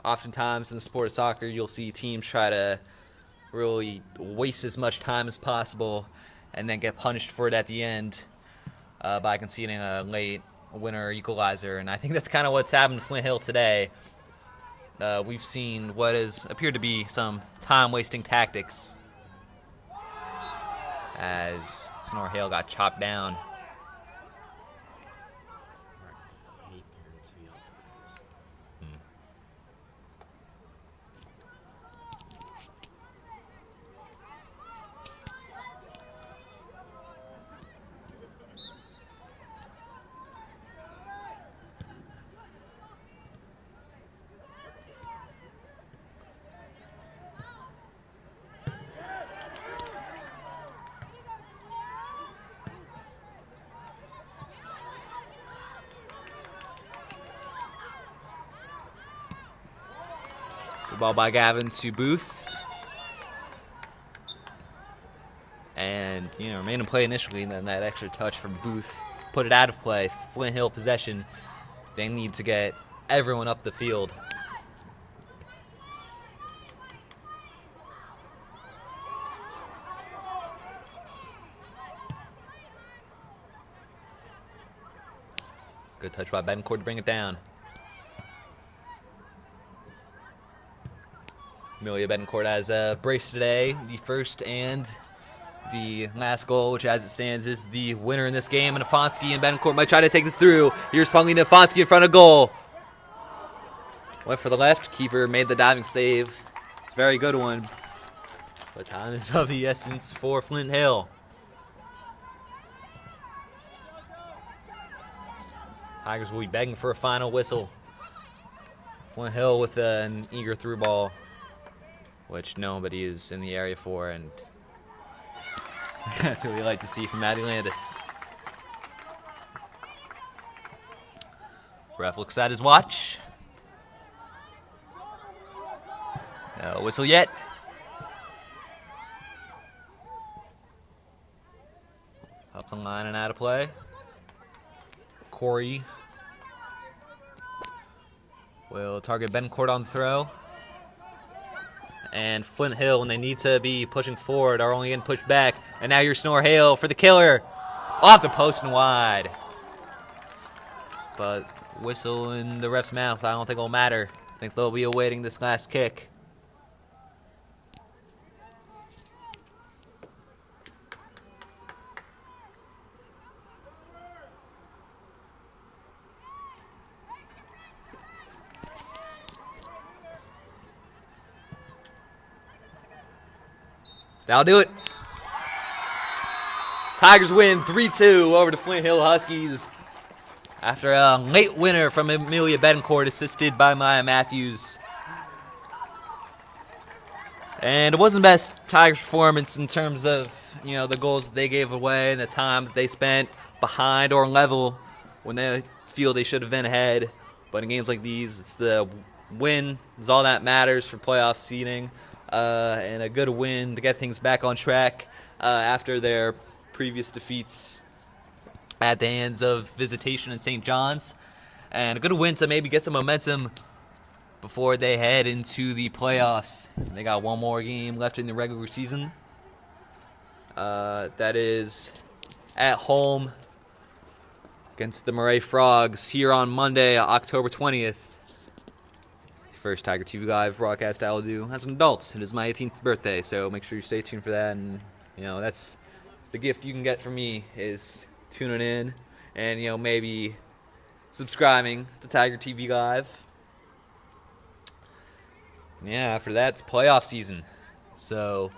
oftentimes in the sport of soccer, you'll see teams try to really waste as much time as possible and then get punished for it at the end by conceding a late winner equalizer. And I think that's kind of what's happened to Flint Hill today. We've seen what has appeared to be some time-wasting tactics as Sonora Hale got chopped down. Good ball by Gavin to Booth. And, remain in play initially, and then that extra touch from Booth put it out of play. Flint Hill possession. They need to get everyone up the field. Good touch by Betancourt to bring it down. Amelia Betancourt has a brace today. The first and the last goal, which as it stands is the winner in this game. And Afonski and Betancourt might try to take this through. Here's Paulina Afonski in front of goal. Went for the left. Keeper made the diving save. It's a very good one. But time is of the essence for Flint Hill. Tigers will be begging for a final whistle. Flint Hill with an eager through ball, which nobody is in the area for, and that's what we like to see from Maddie Landis. Ref looks at his watch. No whistle yet. Up the line and out of play. Corey will target Betancourt on the throw. And Flint Hill, when they need to be pushing forward, are only getting pushed back. And now you're Sonora Hale for the killer. Off the post and wide. But whistle in the ref's mouth, I don't think it'll matter. I think they'll be awaiting this last kick. That'll do it. Tigers win 3-2 over the Flint Hill Huskies after a late winner from Amelia Betancourt, assisted by Maya Matthews. And it wasn't the best Tigers performance in terms of, the goals that they gave away and the time that they spent behind or level when they feel they should have been ahead. But in games like these, it's the win is all that matters for playoff seeding, and a good win to get things back on track after their previous defeats at the hands of Visitation and St. John's, and a good win to maybe get some momentum before they head into the playoffs. They got one more game left in the regular season. That is at home against the Murray Frogs here on Monday, October 20th. First Tiger TV Live broadcast I'll do as an adult. It is my 18th birthday, so make sure you stay tuned for that. And, that's the gift you can get from me is tuning in and, maybe subscribing to Tiger TV Live. Yeah, after that, it's playoff season. So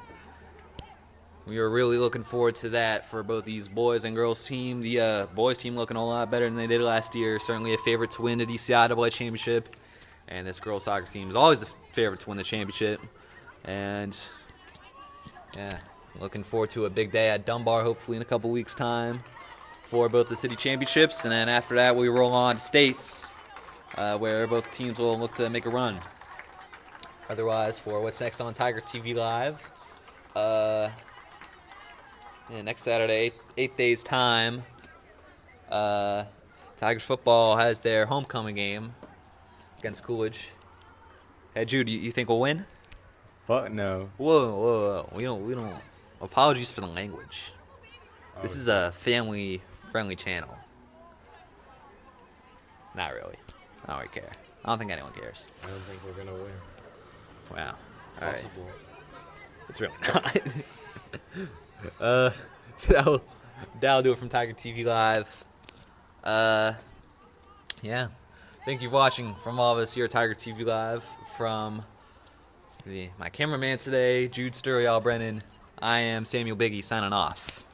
we are really looking forward to that for both these boys and girls team. The boys team looking a lot better than they did last year. Certainly a favorite to win the DCIAA championship. And this girls soccer team is always the favorite to win the championship. And, yeah, looking forward to a big day at Dunbar, hopefully in a couple weeks' time, for both the city championships. And then after that, we roll on to states, where both teams will look to make a run. Otherwise, for what's next on Tiger TV Live, next Saturday, 8 days' time, Tigers football has their homecoming game against Coolidge. Hey, Jude, you think we'll win? Fuck no. Whoa. We don't. Apologies for the language. This is a family-friendly channel. Not really. I don't really care. I don't think anyone cares. I don't think we're gonna win. Wow. All right. Possible. It's really not. So that'll do it from Tiger TV Live. Yeah. Thank you for watching from all of us here at Tiger TV Live. From my cameraman today, Jude Sturial Brennan, I am Samuel Biggie signing off.